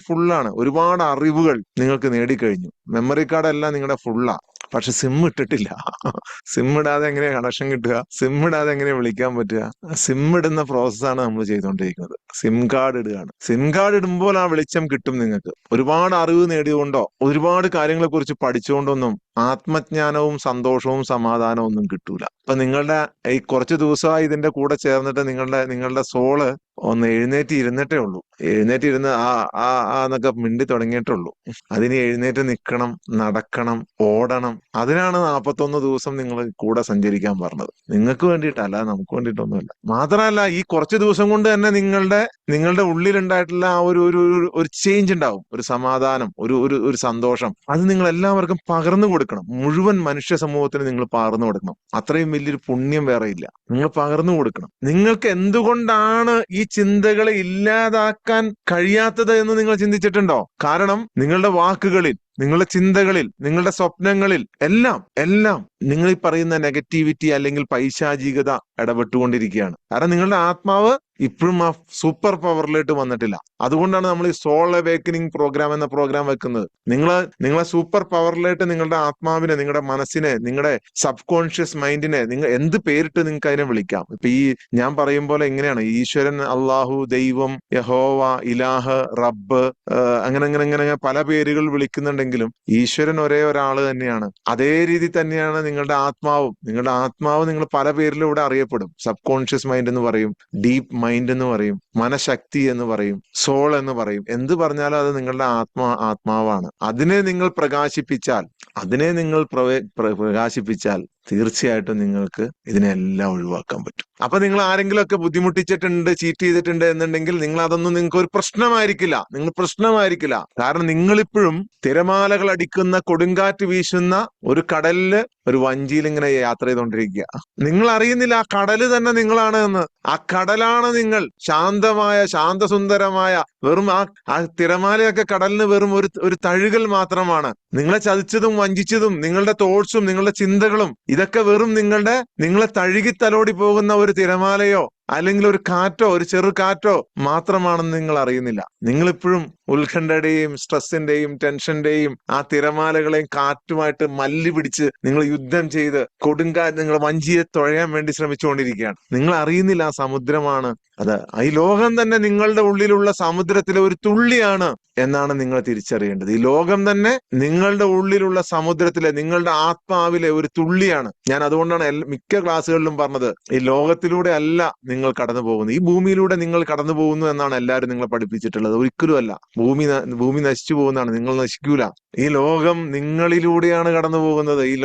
ഫുള്ളാണ്. ഒരുപാട് അറിവുകൾ നിങ്ങൾക്ക് നേടിക്കഴിഞ്ഞു. മെമ്മറി കാർഡ് എല്ലാം നിങ്ങളുടെ ഫുള്ളാ. പക്ഷെ സിം ഇട്ടിട്ടില്ല. സിം ഇടാതെ എങ്ങനെയാ കണക്ഷൻ കിട്ടുക? സിം ഇടാതെ എങ്ങനെയാ വിളിക്കാൻ പറ്റുക? സിം ഇടുന്ന പ്രോസസ്സാണ് നമ്മൾ ചെയ്തുകൊണ്ടിരിക്കുന്നത്. സിം കാർഡ് ഇടുകയാണ്. സിം കാർഡ് ഇടുമ്പോൾ ആ വെളിച്ചം കിട്ടും നിങ്ങൾക്ക്. ഒരുപാട് അറിവ് നേടിയതുകൊണ്ടോ ഒരുപാട് കാര്യങ്ങളെ കുറിച്ച് പഠിച്ചുകൊണ്ടൊന്നും ആത്മജ്ഞാനവും സന്തോഷവും സമാധാനവും ഒന്നും കിട്ടൂല. അപ്പൊ നിങ്ങളുടെ ഈ കുറച്ച് ദിവസമായി ഇതിന്റെ കൂടെ ചേർന്നിട്ട് നിങ്ങളുടെ സോള് ഒന്ന് എഴുന്നേറ്റ് ഇരുന്നിട്ടേ ഉള്ളൂ. എഴുന്നേറ്റ് എന്നൊക്കെ മിണ്ടി തുടങ്ങിയിട്ടേ ഉള്ളൂ. അതിന് എഴുന്നേറ്റ് നിൽക്കണം, നടക്കണം, ഓടണം. അതിനാണ് 41 ദിവസം നിങ്ങൾ കൂടെ സഞ്ചരിക്കാൻ പറഞ്ഞത്. നിങ്ങൾക്ക് വേണ്ടിയിട്ടല്ല, നമുക്ക് വേണ്ടിയിട്ടൊന്നുമല്ല. മാത്രമല്ല ഈ കുറച്ച് ദിവസം കൊണ്ട് തന്നെ നിങ്ങളുടെ ഉള്ളിലുണ്ടായിട്ടുള്ള ആ ഒരു ചേഞ്ച് ഉണ്ടാവും. ഒരു സമാധാനം, ഒരു സന്തോഷം. അത് നിങ്ങൾ എല്ലാവർക്കും പകർന്നു കൊടുക്കണം. മുഴുവൻ മനുഷ്യ സമൂഹത്തിന് നിങ്ങൾ പകർന്നു കൊടുക്കണം. അത്രയും വലിയൊരു പുണ്യം വേറെ ഇല്ല. നിങ്ങൾ പകർന്നു കൊടുക്കണം. നിങ്ങൾക്ക് എന്തുകൊണ്ടാണ് ഈ ചിന്തകളെ ഇല്ലാതാക്കാൻ കഴിയാത്തത് എന്ന് നിങ്ങൾ ചിന്തിച്ചിട്ടുണ്ടോ? കാരണം നിങ്ങളുടെ വാക്കുകളിൽ, നിങ്ങളുടെ ചിന്തകളിൽ, നിങ്ങളുടെ സ്വപ്നങ്ങളിൽ എല്ലാം നിങ്ങൾ ഈ പറയുന്ന നെഗറ്റിവിറ്റി അല്ലെങ്കിൽ പൈശാചികത ഇടപെട്ടുകൊണ്ടിരിക്കുകയാണ്. കാരണം നിങ്ങളുടെ ആത്മാവ് ഇപ്പോഴും ആ സൂപ്പർ പവറിലേക്ക് വന്നിട്ടില്ല. അതുകൊണ്ടാണ് നമ്മൾ ഈ സോൾ അവേക്കനിങ് പ്രോഗ്രാം എന്ന പ്രോഗ്രാം വെക്കുന്നത്. നിങ്ങളെ സൂപ്പർ പവറിലേക്ക്, നിങ്ങളുടെ ആത്മാവിനെ, നിങ്ങളുടെ മനസ്സിനെ, നിങ്ങളുടെ സബ് കോൺഷ്യസ് മൈൻഡിനെ നിങ്ങൾ എന്ത് പേരിട്ട് നിങ്ങൾക്ക് അതിനെ വിളിക്കാം. ഇപ്പൊ ഈ ഞാൻ പറയും പോലെ എങ്ങനെയാണ് ഈശ്വരൻ, അള്ളാഹു, ദൈവം, യഹോവ, ഇലാഹ്, റബ്ബ്, അങ്ങനെ പല പേരുകൾ വിളിക്കുന്നുണ്ടെങ്കിലും ഈശ്വരൻ ഒരേ ഒരാള് തന്നെയാണ്. അതേ രീതി തന്നെയാണ് നിങ്ങളുടെ ആത്മാവ് നിങ്ങൾ പല പേരിലൂടെ അറിയപ്പെടും. സബ് കോൺഷ്യസ് മൈൻഡ് എന്ന് പറയും, ഡീപ്പ് മൈൻഡ് എന്ന് പറയും, മനഃശക്തി എന്ന് പറയും, സോൾ എന്ന് പറയും. എന്ത് പറഞ്ഞാലും അത് നിങ്ങളുടെ ആത്മാവാണ്. അതിനെ നിങ്ങൾ പ്രകാശിപ്പിച്ചാൽ തീർച്ചയായിട്ടും നിങ്ങൾക്ക് ഇതിനെല്ലാം ഒഴിവാക്കാൻ പറ്റും. അപ്പൊ നിങ്ങൾ ആരെങ്കിലും ഒക്കെ ബുദ്ധിമുട്ടിച്ചിട്ടുണ്ട്, ചീറ്റ് ചെയ്തിട്ടുണ്ട് എന്നുണ്ടെങ്കിൽ നിങ്ങൾക്ക് ഒരു പ്രശ്നമായിരിക്കില്ല. കാരണം നിങ്ങളിപ്പോഴും തിരമാലകൾ അടിക്കുന്ന, കൊടുങ്കാറ്റ് വീശുന്ന ഒരു കടലില് ഒരു വഞ്ചിയിൽ ഇങ്ങനെ യാത്ര ചെയ്തുകൊണ്ടിരിക്കുക. നിങ്ങൾ അറിയുന്നില്ല ആ കടല് തന്നെ നിങ്ങളാണ് എന്ന്. ആ കടലാണ് നിങ്ങൾ. ശാന്തസുന്ദരമായ വെറും ആ തിരമാലയൊക്കെ കടലിന് വെറും ഒരു തഴുകൽ മാത്രമാണ്. നിങ്ങളെ ചതിച്ചതും വഞ്ചിച്ചതും നിങ്ങളുടെ തോട്ട്സും നിങ്ങളുടെ ചിന്തകളും ഇതൊക്കെ വെറും നിങ്ങളെ തഴുകി തലോടി പോകുന്ന ഒരു തിരമാലയോ അല്ലെങ്കിൽ ഒരു കാറ്റോ, ഒരു ചെറു കാറ്റോ മാത്രമാണെന്ന് നിങ്ങൾ അറിയുന്നില്ല. നിങ്ങളിപ്പോഴും ഉത്കണ്ഠയുടെയും സ്ട്രെസ്സിന്റെയും ടെൻഷന്റെയും ആ തിരമാലകളെയും കാറ്റുമായിട്ട് മല്ലി പിടിച്ച് നിങ്ങൾ യുദ്ധം ചെയ്ത് നിങ്ങൾ വഞ്ചിയെ തുഴയാൻ വേണ്ടി ശ്രമിച്ചുകൊണ്ടിരിക്കുകയാണ്. നിങ്ങൾ അറിയുന്നില്ല ആ സമുദ്രമാണ് അത്. ഈ ലോകം തന്നെ നിങ്ങളുടെ ഉള്ളിലുള്ള സമുദ്രത്തിലെ ഒരു തുള്ളിയാണ് എന്നാണ് നിങ്ങൾ തിരിച്ചറിയേണ്ടത്. ഈ ലോകം തന്നെ നിങ്ങളുടെ ഉള്ളിലുള്ള സമുദ്രത്തിലെ, നിങ്ങളുടെ ആത്മാവിലെ ഒരു തുള്ളിയാണ്. ഞാൻ അതുകൊണ്ടാണ് മിക്ക ക്ലാസ്സുകളിലും പറഞ്ഞത്, ഈ ലോകത്തിലൂടെ അല്ല നിങ്ങൾ കടന്നു പോകുന്നത്, ഈ ഭൂമിയിലൂടെ നിങ്ങൾ കടന്നു പോകുന്നു എന്നാണ് എല്ലാവരും നിങ്ങളെ പഠിപ്പിച്ചിട്ടുള്ളത്. ഒരിക്കലും അല്ല. ഭൂമി നശിച്ചു പോകുന്നതാണ്, നിങ്ങൾ നശിക്കൂല. ഈ ലോകം നിങ്ങളിലൂടെയാണ് കടന്നു പോകുന്നത്. ഈ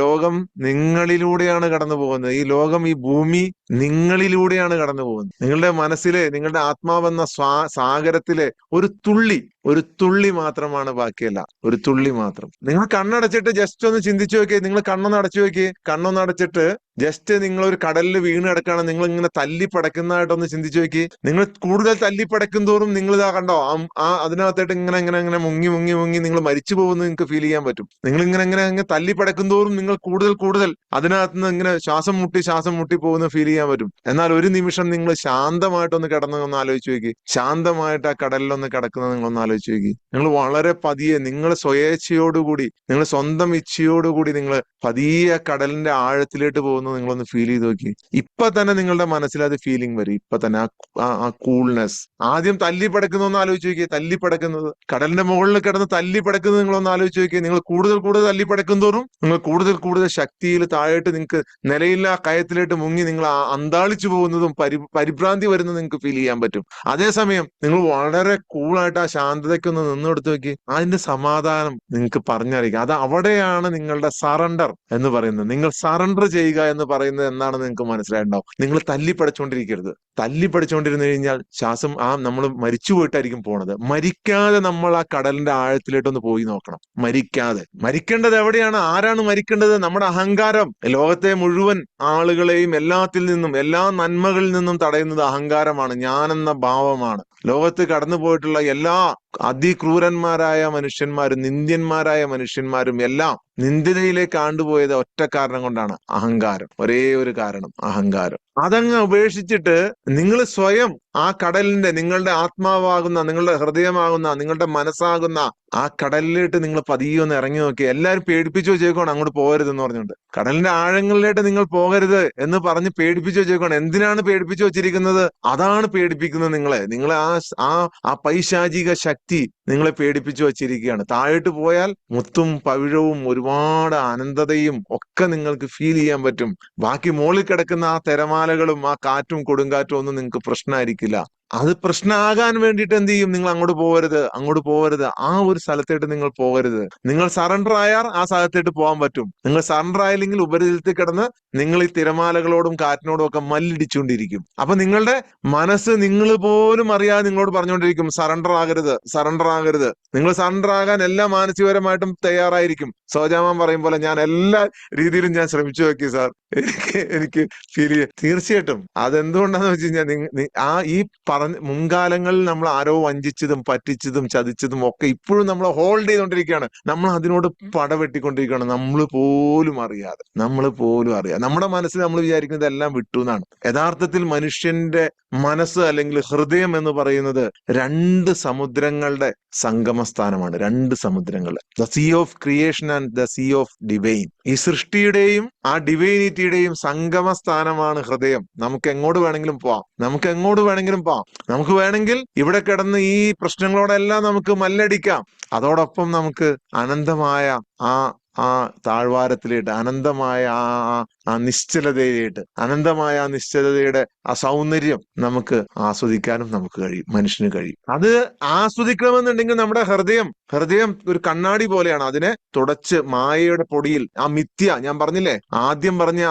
ലോകം ഈ ഭൂമി നിങ്ങളിലൂടെയാണ് കടന്നു പോകുന്നത്. നിങ്ങളുടെ മനസ്സിലെ, നിങ്ങളുടെ ആത്മാവെന്ന സാഗരത്തിലെ ഒരു തുള്ളി മാത്രമാണ്, ബാക്കിയല്ല. ഒരു തുള്ളി മാത്രം. നിങ്ങൾ കണ്ണടച്ചിട്ട് ജസ്റ്റ് ഒന്ന് ചിന്തിച്ചു നോക്കിയേ. നിങ്ങൾ കണ്ണൊന്ന് അടച്ചിട്ട് ജസ്റ്റ് നിങ്ങൾ ഒരു കടലിൽ വീണ് കിടക്കുകയാണ്, നിങ്ങൾ ഇങ്ങനെ തല്ലിപ്പടക്കുന്നതായിട്ടൊന്ന് ചിന്തിച്ചു നോക്കി. നിങ്ങൾ കൂടുതൽ തല്ലിപ്പടക്കും തോറും നിങ്ങൾ ഇതാ കണ്ടോ, അതിനകത്തായിട്ട് ഇങ്ങനെ മുങ്ങി നിങ്ങൾ മരിച്ചു പോകുന്നത് നിങ്ങൾക്ക് ഫീൽ ചെയ്യാൻ പറ്റും. നിങ്ങൾ ഇങ്ങനെ തല്ലിപ്പടക്കും തോറും നിങ്ങൾ കൂടുതൽ അതിനകത്ത് നിന്ന് ഇങ്ങനെ ശ്വാസം മുട്ടി പോകുന്ന ഫീൽ ചെയ്യാൻ പറ്റും. എന്നാൽ ഒരു നിമിഷം നിങ്ങൾ ശാന്തമായിട്ടൊന്ന് കിടന്നൊന്ന് ആലോചിച്ച് നോക്കി. ശാന്തമായിട്ട് ആ കടലിലൊന്ന് കിടക്കുന്നത് നിങ്ങളൊന്ന് ആലോചിച്ച് നോക്കി. നിങ്ങൾ വളരെ പതിയെ, നിങ്ങൾ സ്വയേച്ഛയോടുകൂടി, നിങ്ങൾ സ്വന്തം ഇച്ഛയോടുകൂടി നിങ്ങൾ പതിയെ കടലിന്റെ ആഴത്തിലേക്ക് പോകുന്നു നിങ്ങളൊന്ന് ഫീൽ ചെയ്ത് നോക്കി. ഇപ്പൊ തന്നെ നിങ്ങളുടെ മനസ്സിൽ അത് ഫീലിംഗ് വരും. ഇപ്പൊ തന്നെ ആ കൂൾനെസ്. ആദ്യം തല്ലിപ്പടക്കുന്നൊന്ന് ആലോചിച്ച് നോക്കിയേ. തല്ലിപ്പടക്കുന്നത്, കടലിന്റെ മുകളിൽ കിടന്ന് തല്ലിപ്പടക്കുന്നത് നിങ്ങളൊന്ന് ആലോചിച്ച് നോക്കിയേ. നിങ്ങൾ കൂടുതൽ തല്ലിപ്പടക്കും തോറും നിങ്ങൾ കൂടുതൽ ശക്തിയിൽ താഴോട്ട് നിങ്ങൾക്ക് നിലയില്ല കയത്തിലേക്ക് മുങ്ങി നിങ്ങൾ അന്താളിച്ചു പോകുന്നതും പരിഭ്രാന്തി വരുന്നതും നിങ്ങൾക്ക് ഫീൽ ചെയ്യാൻ പറ്റും. അതേസമയം നിങ്ങൾ വളരെ കൂളായിട്ട് ആ ശാന്തതയ്ക്കൊന്ന് നിന്നെടുത്ത് നോക്കി, അതിന്റെ സമാധാനം നിങ്ങൾക്ക് പറഞ്ഞറിയിക്കുക. അത് അവിടെയാണ് നിങ്ങളുടെ സറണ്ടർ എന്ന് പറയുന്നത്. നിങ്ങൾ സറണ്ടർ ചെയ്യുക എന്ന് പറയുന്നത് എന്താണെന്ന് നിങ്ങൾക്ക് മനസ്സിലായിട്ടുണ്ടാവും. നിങ്ങൾ തല്ലി പഠിച്ചുകൊണ്ടിരിക്കരുത്. തല്ലി പഠിച്ചുകൊണ്ടിരുന്നു കഴിഞ്ഞാൽ ശ്വാസം നമ്മൾ മരിച്ചു പോയിട്ടായിരിക്കും പോണത്. മരിക്കാതെ നമ്മൾ ആ കടലിന്റെ ആഴത്തിലേട്ടൊന്ന് പോയി നോക്കണം. മരിക്കാതെ. മരിക്കേണ്ടത് എവിടെയാണ്? ആരാണ് മരിക്കേണ്ടത്? നമ്മുടെ അഹങ്കാരം. ലോകത്തെ മുഴുവൻ ആളുകളെയും എല്ലാത്തിൽ നിന്നും, എല്ലാ നന്മകളിൽ നിന്നും തടയുന്നത് അഹങ്കാരമാണ്, ഞാനെന്ന ഭാവമാണ്. ലോകത്ത് കടന്നു പോയിട്ടുള്ള എല്ലാ അതിക്രൂരന്മാരായ മനുഷ്യന്മാരും നിന്ദ്യന്മാരായ മനുഷ്യന്മാരും എല്ലാം നിന്ദനയിലേക്ക് ആണ്ടുപോയത് ഒറ്റ കാരണം കൊണ്ടാണ്, അഹങ്കാരം. ഒരേ ഒരു കാരണം, അഹങ്കാരം. അതങ്ങ് ഉപേക്ഷിച്ചിട്ട് നിങ്ങൾ സ്വയം ആ കടലിന്റെ, നിങ്ങളുടെ ആത്മാവാകുന്ന, നിങ്ങളുടെ ഹൃദയമാകുന്ന, നിങ്ങളുടെ മനസ്സാകുന്ന ആ കടലിലേട്ട് നിങ്ങൾ പതിയെ ഒന്ന് ഇറങ്ങി നോക്കി. എല്ലാവരും പേടിപ്പിച്ചു വെച്ചേക്കാണ് അങ്ങോട്ട് പോകരുതെന്ന് പറഞ്ഞുകൊണ്ട്. കടലിന്റെ ആഴങ്ങളിലേട്ട് നിങ്ങൾ പോകരുത് എന്ന് പറഞ്ഞ് പേടിപ്പിച്ചു വെച്ചേക്കാണ്. എന്തിനാണ് പേടിപ്പിച്ചു വെച്ചിരിക്കുന്നത്? അതാണ് പേടിപ്പിക്കുന്നത് നിങ്ങളെ ആ പൈശാചിക ശക്തി നിങ്ങളെ പേടിപ്പിച്ചു വച്ചിരിക്കുകയാണ്. താഴോട്ട് പോയാൽ മുത്തും പവിഴവും ഒരുപാട് അനന്തതയും ഒക്കെ നിങ്ങൾക്ക് ഫീൽ ചെയ്യാൻ പറ്റും. ബാക്കി മുകളിൽ കിടക്കുന്ന ആ തിരമാലകളും ആ കാറ്റും കൊടുങ്കാറ്റും ഒന്നും നിങ്ങൾക്ക് പ്രശ്നമായിരിക്കില്ല. അത് പ്രശ്നമാകാൻ വേണ്ടിയിട്ട് എന്ത് ചെയ്യും? നിങ്ങൾ അങ്ങോട്ട് പോകരുത്. ആ ഒരു സ്ഥലത്തേട്ട് നിങ്ങൾ പോകരുത്. നിങ്ങൾ സറണ്ടർ ആയാൽ ആ സ്ഥലത്തേട്ട് പോകാൻ പറ്റും. നിങ്ങൾ സറണ്ടർ ആയില്ലെങ്കിൽ ഉപരിതലത്തിൽ കിടന്ന് നിങ്ങൾ ഈ തിരമാലകളോടും കാറ്റിനോടും ഒക്കെ മല്ലിടിച്ചുകൊണ്ടിരിക്കും. അപ്പൊ നിങ്ങളുടെ മനസ്സ് നിങ്ങൾ പോലും അറിയാതെ നിങ്ങളോട് പറഞ്ഞുകൊണ്ടിരിക്കും, സറണ്ടർ ആകരുത്. നിങ്ങൾ സറണ്ടർ ആകാൻ എല്ലാ മാനസികപരമായിട്ടും തയ്യാറായിരിക്കും. സോജാമാൻ പറയും പോലെ ഞാൻ എല്ലാ രീതിയിലും ഞാൻ ശ്രമിച്ചു നോക്കി സാർ, എനിക്ക് ഫീൽ ചെയ്യും. തീർച്ചയായിട്ടും അതെന്തുകൊണ്ടാന്ന് വെച്ച് കഴിഞ്ഞാൽ ഈ മുൻകാലങ്ങളിൽ നമ്മൾ ആരോ വഞ്ചിച്ചതും പറ്റിച്ചതും ചതിച്ചതും ഒക്കെ ഇപ്പോഴും നമ്മൾ ഹോൾഡ് ചെയ്തുകൊണ്ടിരിക്കുകയാണ്. നമ്മൾ അതിനോട് പടവെട്ടിക്കൊണ്ടിരിക്കുകയാണ്, നമ്മൾ പോലും അറിയാതെ. നമ്മുടെ മനസ്സിൽ നമ്മൾ വിചാരിക്കുന്നത് എല്ലാം വിട്ടു എന്നാണ്. യഥാർത്ഥത്തിൽ മനുഷ്യന്റെ മനസ്സ് അല്ലെങ്കിൽ ഹൃദയം എന്ന് പറയുന്നത് രണ്ട് സമുദ്രങ്ങളുടെ സംഗമസ്ഥാനമാണ്. രണ്ട് സമുദ്രങ്ങൾ, the sea of creation and the sea of divine. ഈ സൃഷ്ടിയുടെയും ആ ഡിവൈനിറ്റിയുടെയും സംഗമ സ്ഥാനമാണ് ഹൃദയം. നമുക്ക് എങ്ങോട്ട് വേണമെങ്കിലും പോവാം. നമുക്ക് വേണമെങ്കിൽ ഇവിടെ കിടന്ന് ഈ പ്രശ്നങ്ങളോടെല്ലാം നമുക്ക് മല്ലടിക്കാം. അതോടൊപ്പം നമുക്ക് അനന്തമായ ആ താഴ്വാരത്തിലേട്ട്, അനന്തമായ ആ നിശ്ചലതയിലേട്ട്, അനന്തമായ ആ നിശ്ചലതയുടെ ആ സൗന്ദര്യം നമുക്ക് ആസ്വദിക്കാനും നമുക്ക് കഴിയും, മനുഷ്യന് കഴിയും. അത് ആസ്വദിക്കണമെന്നുണ്ടെങ്കിൽ നമ്മുടെ ഹൃദയം ഒരു കണ്ണാടി പോലെയാണ്. അതിനെ തുടച്ച് മായയുടെ പൊടിയിൽ ആ മിഥ്യ, ഞാൻ പറഞ്ഞില്ലേ ആദ്യം പറഞ്ഞ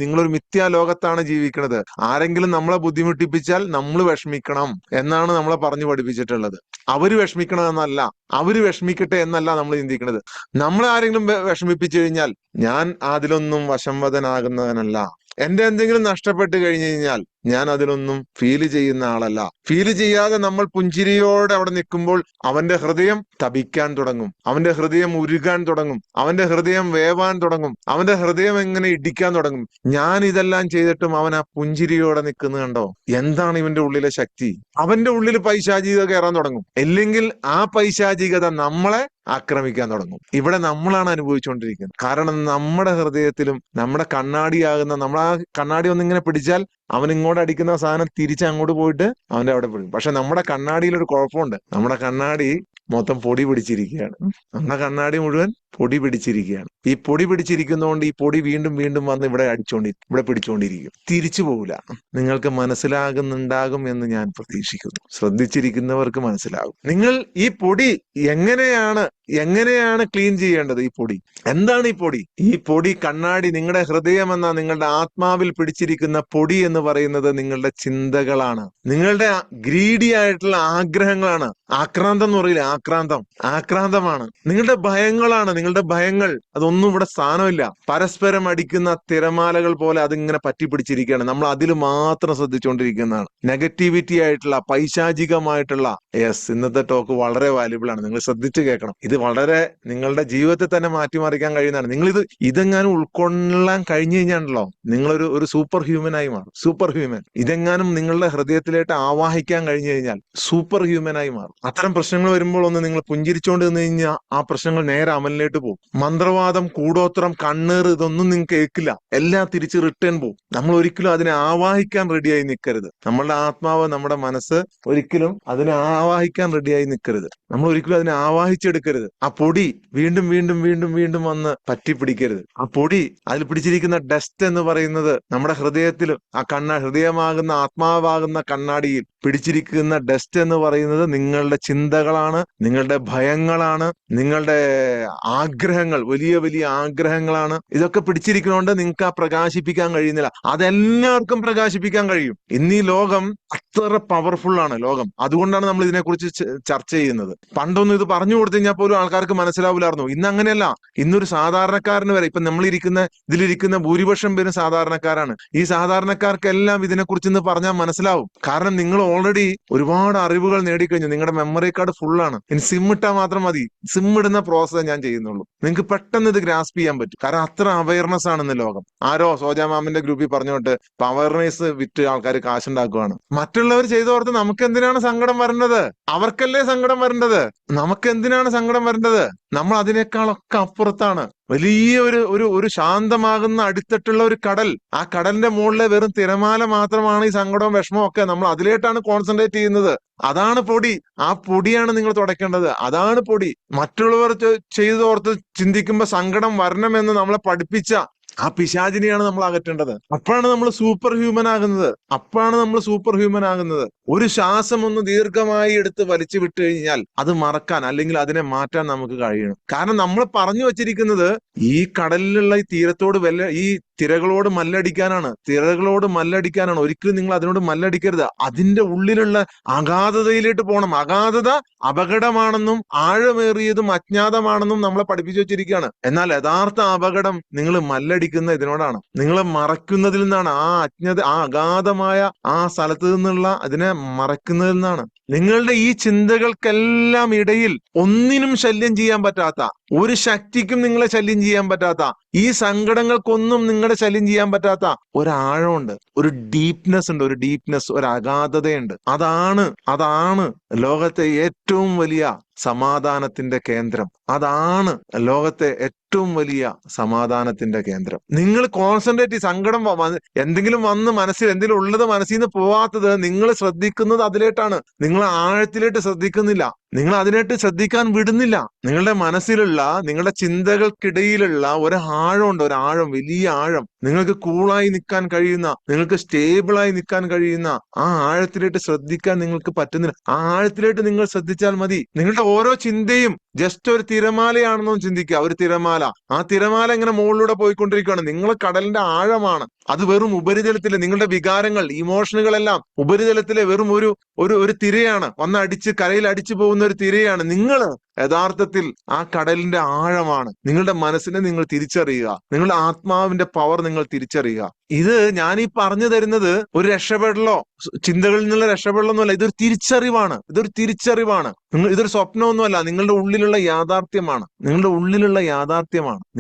നിങ്ങളൊരു മിഥ്യാ ലോകത്താണ് ജീവിക്കുന്നത്. ആരെങ്കിലും നമ്മളെ ബുദ്ധിമുട്ടിപ്പിച്ചാൽ നമ്മൾ വിഷമിക്കണം എന്നാണ് നമ്മളെ പറഞ്ഞു പഠിപ്പിച്ചിട്ടുള്ളത്. അവര് വിഷമിക്കണമെന്നല്ല, അവര് വിഷമിക്കട്ടെ എന്നല്ല നമ്മൾ ചിന്തിക്കുന്നത്. നമ്മളെ ആരെങ്കിലും വിഷമിപ്പിച്ചു കഴിഞ്ഞാൽ ഞാൻ അതിലൊന്നും വശംവദനാകുന്നവനല്ല. എന്റെ എന്തെങ്കിലും നഷ്ടപ്പെട്ട് കഴിഞ്ഞു കഴിഞ്ഞാൽ ഞാൻ അതിലൊന്നും ഫീൽ ചെയ്യുന്ന ആളല്ല. ഫീൽ ചെയ്യാതെ നമ്മൾ പുഞ്ചിരിയോടെ അവിടെ നിൽക്കുമ്പോൾ അവന്റെ ഹൃദയം തപിക്കാൻ തുടങ്ങും, അവന്റെ ഹൃദയം ഉരുകാൻ തുടങ്ങും, അവന്റെ ഹൃദയം വേവാൻ തുടങ്ങും, അവന്റെ ഹൃദയം എങ്ങനെ ഇടിക്കാൻ തുടങ്ങും. ഞാൻ ഇതെല്ലാം ചെയ്തിട്ടും അവൻ ആ പുഞ്ചിരിയോടെ നിൽക്കുന്നത് കണ്ടോ? എന്താണ് ഇവന്റെ ഉള്ളിലെ ശക്തി? അവന്റെ ഉള്ളിൽ പൈശാചികത കയറാൻ തുടങ്ങും. ഇല്ലെങ്കിൽ ആ പൈശാചികത നമ്മളെ ആക്രമിക്കാൻ തുടങ്ങും. ഇവിടെ നമ്മളാണ് അനുഭവിച്ചുകൊണ്ടിരിക്കുന്നത്. കാരണം നമ്മുടെ ഹൃദയത്തിലും നമ്മുടെ കണ്ണാടിയാകുന്ന, നമ്മൾ ആ കണ്ണാടി ഒന്നിങ്ങനെ പിടിച്ചാൽ അവൻ ഇങ്ങോട്ട് അടിക്കുന്ന സാധനം തിരിച്ച് അങ്ങോട്ട് പോയിട്ട് അവന്റെ അവിടെ പിടിക്കും. പക്ഷെ നമ്മുടെ കണ്ണാടിയിൽ ഒരു കുഴപ്പമുണ്ട്. നമ്മുടെ കണ്ണാടി മൊത്തം പൊടി പിടിച്ചിരിക്കുകയാണ്. നമ്മുടെ കണ്ണാടി മുഴുവൻ പൊടി പിടിച്ചിരിക്കുകയാണ്. ഈ പൊടി പിടിച്ചിരിക്കുന്നതുകൊണ്ട് ഈ പൊടി വീണ്ടും വീണ്ടും വന്ന് ഇവിടെ പിടിച്ചുകൊണ്ടിരിക്കും, തിരിച്ചു പോകില്ല. നിങ്ങൾക്ക് മനസ്സിലാകുന്നുണ്ടാകും എന്ന് ഞാൻ പ്രതീക്ഷിക്കുന്നു. ശ്രദ്ധിച്ചിരിക്കുന്നവർക്ക് മനസ്സിലാകും. നിങ്ങൾ ഈ പൊടി എങ്ങനെയാണ് ക്ലീൻ ചെയ്യേണ്ടത്? ഈ പൊടി എന്താണ്? ഈ പൊടി കണ്ണാടി, നിങ്ങളുടെ ഹൃദയം എന്ന നിങ്ങളുടെ ആത്മാവിൽ പിടിച്ചിരിക്കുന്ന പൊടി എന്ന് പറയുന്നത് നിങ്ങളുടെ ചിന്തകളാണ്, നിങ്ങളുടെ ഗ്രീഡി ആയിട്ടുള്ള ആഗ്രഹങ്ങളാണ്. ആക്രാന്തം എന്ന് പറയില്ല, ആക്രാന്തമാണ്. നിങ്ങളുടെ ഭയങ്ങളാണ്. നിങ്ങളുടെ ഭയങ്ങൾ അതൊന്നും ഇവിടെ സ്ഥാനമില്ല. പരസ്പരം അടിക്കുന്ന തിരമാലകൾ പോലെ അതിങ്ങനെ പറ്റിപ്പിടിച്ചിരിക്കുകയാണ്. നമ്മൾ അതിൽ മാത്രം ശ്രദ്ധിച്ചുകൊണ്ടിരിക്കുന്നതാണ്. നെഗറ്റിവിറ്റി ആയിട്ടുള്ള, പൈശാചികമായിട്ടുള്ള. ഇന്നത്തെ ടോക്ക് വളരെ വാല്യുബിൾ ആണ്. നിങ്ങൾ ശ്രദ്ധിച്ചു കേൾക്കണം. ഇത് വളരെ നിങ്ങളുടെ ജീവിതത്തെ തന്നെ മാറ്റിമറിക്കാൻ കഴിയുന്നതാണ്. നിങ്ങൾ ഇതെങ്ങാനും ഉൾക്കൊള്ളാൻ കഴിഞ്ഞു കഴിഞ്ഞാണല്ലോ നിങ്ങളൊരു സൂപ്പർ ഹ്യൂമനായി മാറും. സൂപ്പർ ഹ്യൂമൻ ഇതെങ്ങാനും നിങ്ങളുടെ ഹൃദയത്തിലേക്ക് ആവാഹിക്കാൻ കഴിഞ്ഞു കഴിഞ്ഞാൽ സൂപ്പർ ഹ്യൂമനായി മാറും. അത്തരം പ്രശ്നങ്ങൾ വരുമ്പോൾ ഒന്ന് നിങ്ങൾ പുഞ്ചിരിച്ചുകൊണ്ട് നിന്ന് കഴിഞ്ഞാൽ ആ പ്രശ്നങ്ങൾ നേരെ അമലിലേക്ക് കേട്ട് പോകും. മന്ത്രവാദം, കൂടോത്രം, കണ്ണീർ ഇതൊന്നും നിങ്ങൾക്ക് കേൾക്കില്ല. എല്ലാം തിരിച്ച് റിട്ടേൺ പോകും. നമ്മൾ ഒരിക്കലും അതിനെ ആവാഹിക്കാൻ റെഡിയായി നിൽക്കരുത്. നമ്മളുടെ ആത്മാവ്, നമ്മുടെ മനസ്സ് ഒരിക്കലും അതിനെ ആവാഹിക്കാൻ റെഡിയായി നിൽക്കരുത്. നമ്മൾ ഒരിക്കലും അതിനെ ആവാഹിച്ചെടുക്കരുത്. ആ പൊടി വീണ്ടും വീണ്ടും വീണ്ടും വീണ്ടും വന്ന് പറ്റിപ്പിടിക്കരുത്. ആ പൊടി, അതിൽ പിടിച്ചിരിക്കുന്ന ഡസ്റ്റ് എന്ന് പറയുന്നത് നമ്മുടെ ഹൃദയത്തിൽ, ആ ഹൃദയമാകുന്ന ആത്മാവാകുന്ന കണ്ണാടിയിൽ പിടിച്ചിരിക്കുന്ന ഡസ്റ്റ് എന്ന് പറയുന്നത് നിങ്ങളുടെ ചിന്തകളാണ്, നിങ്ങളുടെ ഭയങ്ങളാണ്, നിങ്ങളുടെ ആഗ്രഹങ്ങൾ, വലിയ വലിയ ആഗ്രഹങ്ങളാണ്. ഇതൊക്കെ പിടിച്ചിരിക്കുന്നതുകൊണ്ട് നിങ്ങൾക്ക് ആ പ്രകാശിപ്പിക്കാൻ കഴിയുന്നില്ല. അതെല്ലാവർക്കും പ്രകാശിപ്പിക്കാൻ കഴിയും. ഇന്ന് ഈ ലോകം അത്ര പവർഫുൾ ആണ് ലോകം. അതുകൊണ്ടാണ് നമ്മൾ ഇതിനെക്കുറിച്ച് ചർച്ച ചെയ്യുന്നത്. പണ്ടൊന്നും ഇത് പറഞ്ഞു കൊടുത്തു കഴിഞ്ഞാൽ പോലും ആൾക്കാർക്ക് മനസ്സിലാവില്ലായിരുന്നു. ഇന്ന് അങ്ങനെയല്ല. ഇന്നൊരു സാധാരണക്കാരന് വരെ, ഇപ്പൊ ഇതിലിരിക്കുന്ന ഭൂരിപക്ഷം പേരും സാധാരണക്കാരാണ്. ഈ സാധാരണക്കാർക്കെല്ലാം ഇതിനെക്കുറിച്ച് ഇന്ന് പറഞ്ഞാൽ മനസ്സിലാവും. കാരണം നിങ്ങൾ ഓൾറെഡി ഒരുപാട് അറിവുകൾ നേടിക്കഴിഞ്ഞു. നിങ്ങളുടെ മെമ്മറി കാർഡ് ഫുള്ളാണ്. ഇനി സിം ഇട്ടാൽ മാത്രം മതി. സിം ഇടുന്ന പ്രോസസ് ഞാൻ ചെയ്യുന്നുള്ളൂ. നിങ്ങൾക്ക് പെട്ടെന്ന് ഇത് ഗ്രാസ്പ് ചെയ്യാൻ പറ്റും. കാരണം അത്ര അവയർനെസ് ആണ് ഇന്ന് ലോകം. ആരോ സോജാമാമിന്റെ ഗ്രൂപ്പിൽ പറഞ്ഞോട്ട് ഇപ്പൊ അവയർനെസ് വിറ്റ് ആൾക്കാർ കാശുണ്ടാക്കുവാണ്. മറ്റുള്ളവർ ചെയ്തോർത്ത് നമുക്ക് എന്തിനാണ് സങ്കടം വരേണ്ടത്? അവർക്കല്ലേ സങ്കടം വരേണ്ടത്. നമുക്ക് എന്തിനാണ് സങ്കടം വരേണ്ടത്? നമ്മൾ അതിനേക്കാളൊക്കെ അപ്പുറത്താണ്. വലിയ ഒരു ശാന്തമാകുന്ന അടിത്തട്ടുള്ള ഒരു കടൽ. ആ കടലിന്റെ മുകളിലെ വെറും തിരമാല മാത്രമാണ് ഈ സങ്കടവും വിഷമവും ഒക്കെ. നമ്മൾ അതിലേട്ടാണ് കോൺസെൻട്രേറ്റ് ചെയ്യുന്നത്. അതാണ് പൊടി. ആ പൊടിയാണ് നിങ്ങൾ തുടയ്ക്കേണ്ടത്. അതാണ് പൊടി. മറ്റുള്ളവർ ചെയ്തോർത്ത് ചിന്തിക്കുമ്പോ സങ്കടം വരണമെന്ന് നമ്മളെ പഠിപ്പിച്ച ആ പിശാചിനെയാണ് നമ്മൾ അകറ്റേണ്ടത്. അപ്പോഴാണ് നമ്മൾ സൂപ്പർ ഹ്യൂമൻ ആകുന്നത്. ഒരു ശ്വാസം ഒന്ന് ദീർഘമായി എടുത്ത് വലിച്ചു വിട്ടു കഴിഞ്ഞാൽ അത് മറക്കാൻ, അല്ലെങ്കിൽ അതിനെ മാറ്റാൻ നമുക്ക് കഴിയണം. കാരണം നമ്മൾ പറഞ്ഞു വച്ചിരിക്കുന്നത് ഈ കടലിലുള്ള ഈ തീരത്തോട് ഈ തിരകളോട് മല്ലടിക്കാനാണ്. ഒരിക്കലും നിങ്ങൾ അതിനോട് മല്ലടിക്കരുത്. അതിന്റെ ഉള്ളിലുള്ള അഗാധതയിലേക്ക് പോകണം. അഗാധത അപകടമാണെന്നും ആഴമേറിയതും അജ്ഞാതമാണെന്നും നമ്മളെ പഠിപ്പിച്ചു വെച്ചിരിക്കുകയാണ്. എന്നാൽ യഥാർത്ഥ അപകടം നിങ്ങൾ മല്ലടിക്കുന്ന ഇതിനോടാണ്. നിങ്ങൾ മറയ്ക്കുന്നതിൽ നിന്നാണ്. ആ അഗാധമായ ആ സ്ഥലത്ത് നിന്നുള്ള അതിനെ മറയ്ക്കുന്നതിൽ നിന്നാണ്. നിങ്ങളുടെ ഈ ചിന്തകൾക്കെല്ലാം ഇടയിൽ ഒന്നിനും ശല്യം ചെയ്യാൻ പറ്റാത്ത, ഒരു ശക്തിക്കും നിങ്ങളെ ശല്യം ചെയ്യാൻ പറ്റാത്ത, ഈ സങ്കടങ്ങൾക്കൊന്നും നിങ്ങളുടെ ശല്യം ചെയ്യാൻ പറ്റാത്ത ഒരാഴമുണ്ട്, ഒരു ഡീപ്നെസ് ഉണ്ട്. ഒരു അഗാധതയുണ്ട്. അതാണ് ലോകത്തെ ഏറ്റവും വലിയ സമാധാനത്തിന്റെ കേന്ദ്രം. അതാണ് ലോകത്തെ ഏറ്റവും വലിയ സമാധാനത്തിന്റെ കേന്ദ്രം. നിങ്ങൾ കോൺസെൻട്രേറ്റ് സങ്കടം എന്തെങ്കിലും വന്ന് മനസ്സിൽ എന്തെങ്കിലും ഉള്ളത് മനസ്സിൽ നിന്ന് പോവാത്തത് നിങ്ങൾ ശ്രദ്ധിക്കുന്നത് അതിലേട്ടാണ്. നിങ്ങൾ ആഴത്തിലേക്ക് ശ്രദ്ധിക്കുന്നില്ല. നിങ്ങൾ അതിനായിട്ട് ശ്രദ്ധിക്കാൻ വിടുന്നില്ല. നിങ്ങളുടെ മനസ്സിലുള്ള, നിങ്ങളുടെ ചിന്തകൾക്കിടയിലുള്ള ഒരു ആഴമുണ്ട്. ഒരു ആഴം, വലിയ ആഴം. നിങ്ങൾക്ക് കൂളായി നിൽക്കാൻ കഴിയുന്ന, നിങ്ങൾക്ക് സ്റ്റേബിളായി നിൽക്കാൻ കഴിയുന്ന ആ ആഴത്തിലേക്ക് ശ്രദ്ധിക്കാൻ നിങ്ങൾക്ക് പറ്റുന്നില്ല. ആ ആഴത്തിലേക്ക് നിങ്ങൾ ശ്രദ്ധിച്ചാൽ മതി. നിങ്ങളുടെ ഓരോ ചിന്തയും ജസ്റ്റ് ഒരു തിരമാലയാണെന്നും ചിന്തിക്കുക. ഒരു തിരമാല, ആ തിരമാല ഇങ്ങനെ മുകളിലൂടെ പോയിക്കൊണ്ടിരിക്കുകയാണ്. നിങ്ങൾ കടലിന്റെ ആഴമാണ്. അത് വെറും ഉപരിതലത്തിലെ നിങ്ങളുടെ വികാരങ്ങൾ, ഇമോഷനുകളെല്ലാം ഉപരിതലത്തിലെ വെറും ഒരു തിരയാണ്. വന്നടിച്ച് കരയിൽ അടിച്ചു പോകുന്ന ഒരു തിരയാണ്. നിങ്ങൾ യഥാർത്ഥത്തിൽ ആ കടലിന്റെ ആഴമാണ്. നിങ്ങളുടെ മനസ്സിനെ നിങ്ങൾ തിരിച്ചറിയുക. നിങ്ങളുടെ ആത്മാവിന്റെ പവർ നിങ്ങൾ തിരിച്ചറിയുക. ഇത് ഞാൻ ഈ പറഞ്ഞു തരുന്നത് ഒരു രക്ഷപ്പെടലോ, ചിന്തകളിൽ നിന്നുള്ള രക്ഷപ്പെടലൊന്നുമല്ല. ഇതൊരു തിരിച്ചറിവാണ്. ഇതൊരു സ്വപ്നമൊന്നുമല്ല. നിങ്ങളുടെ ഉള്ളിലുള്ള യാഥാർത്ഥ്യമാണ്.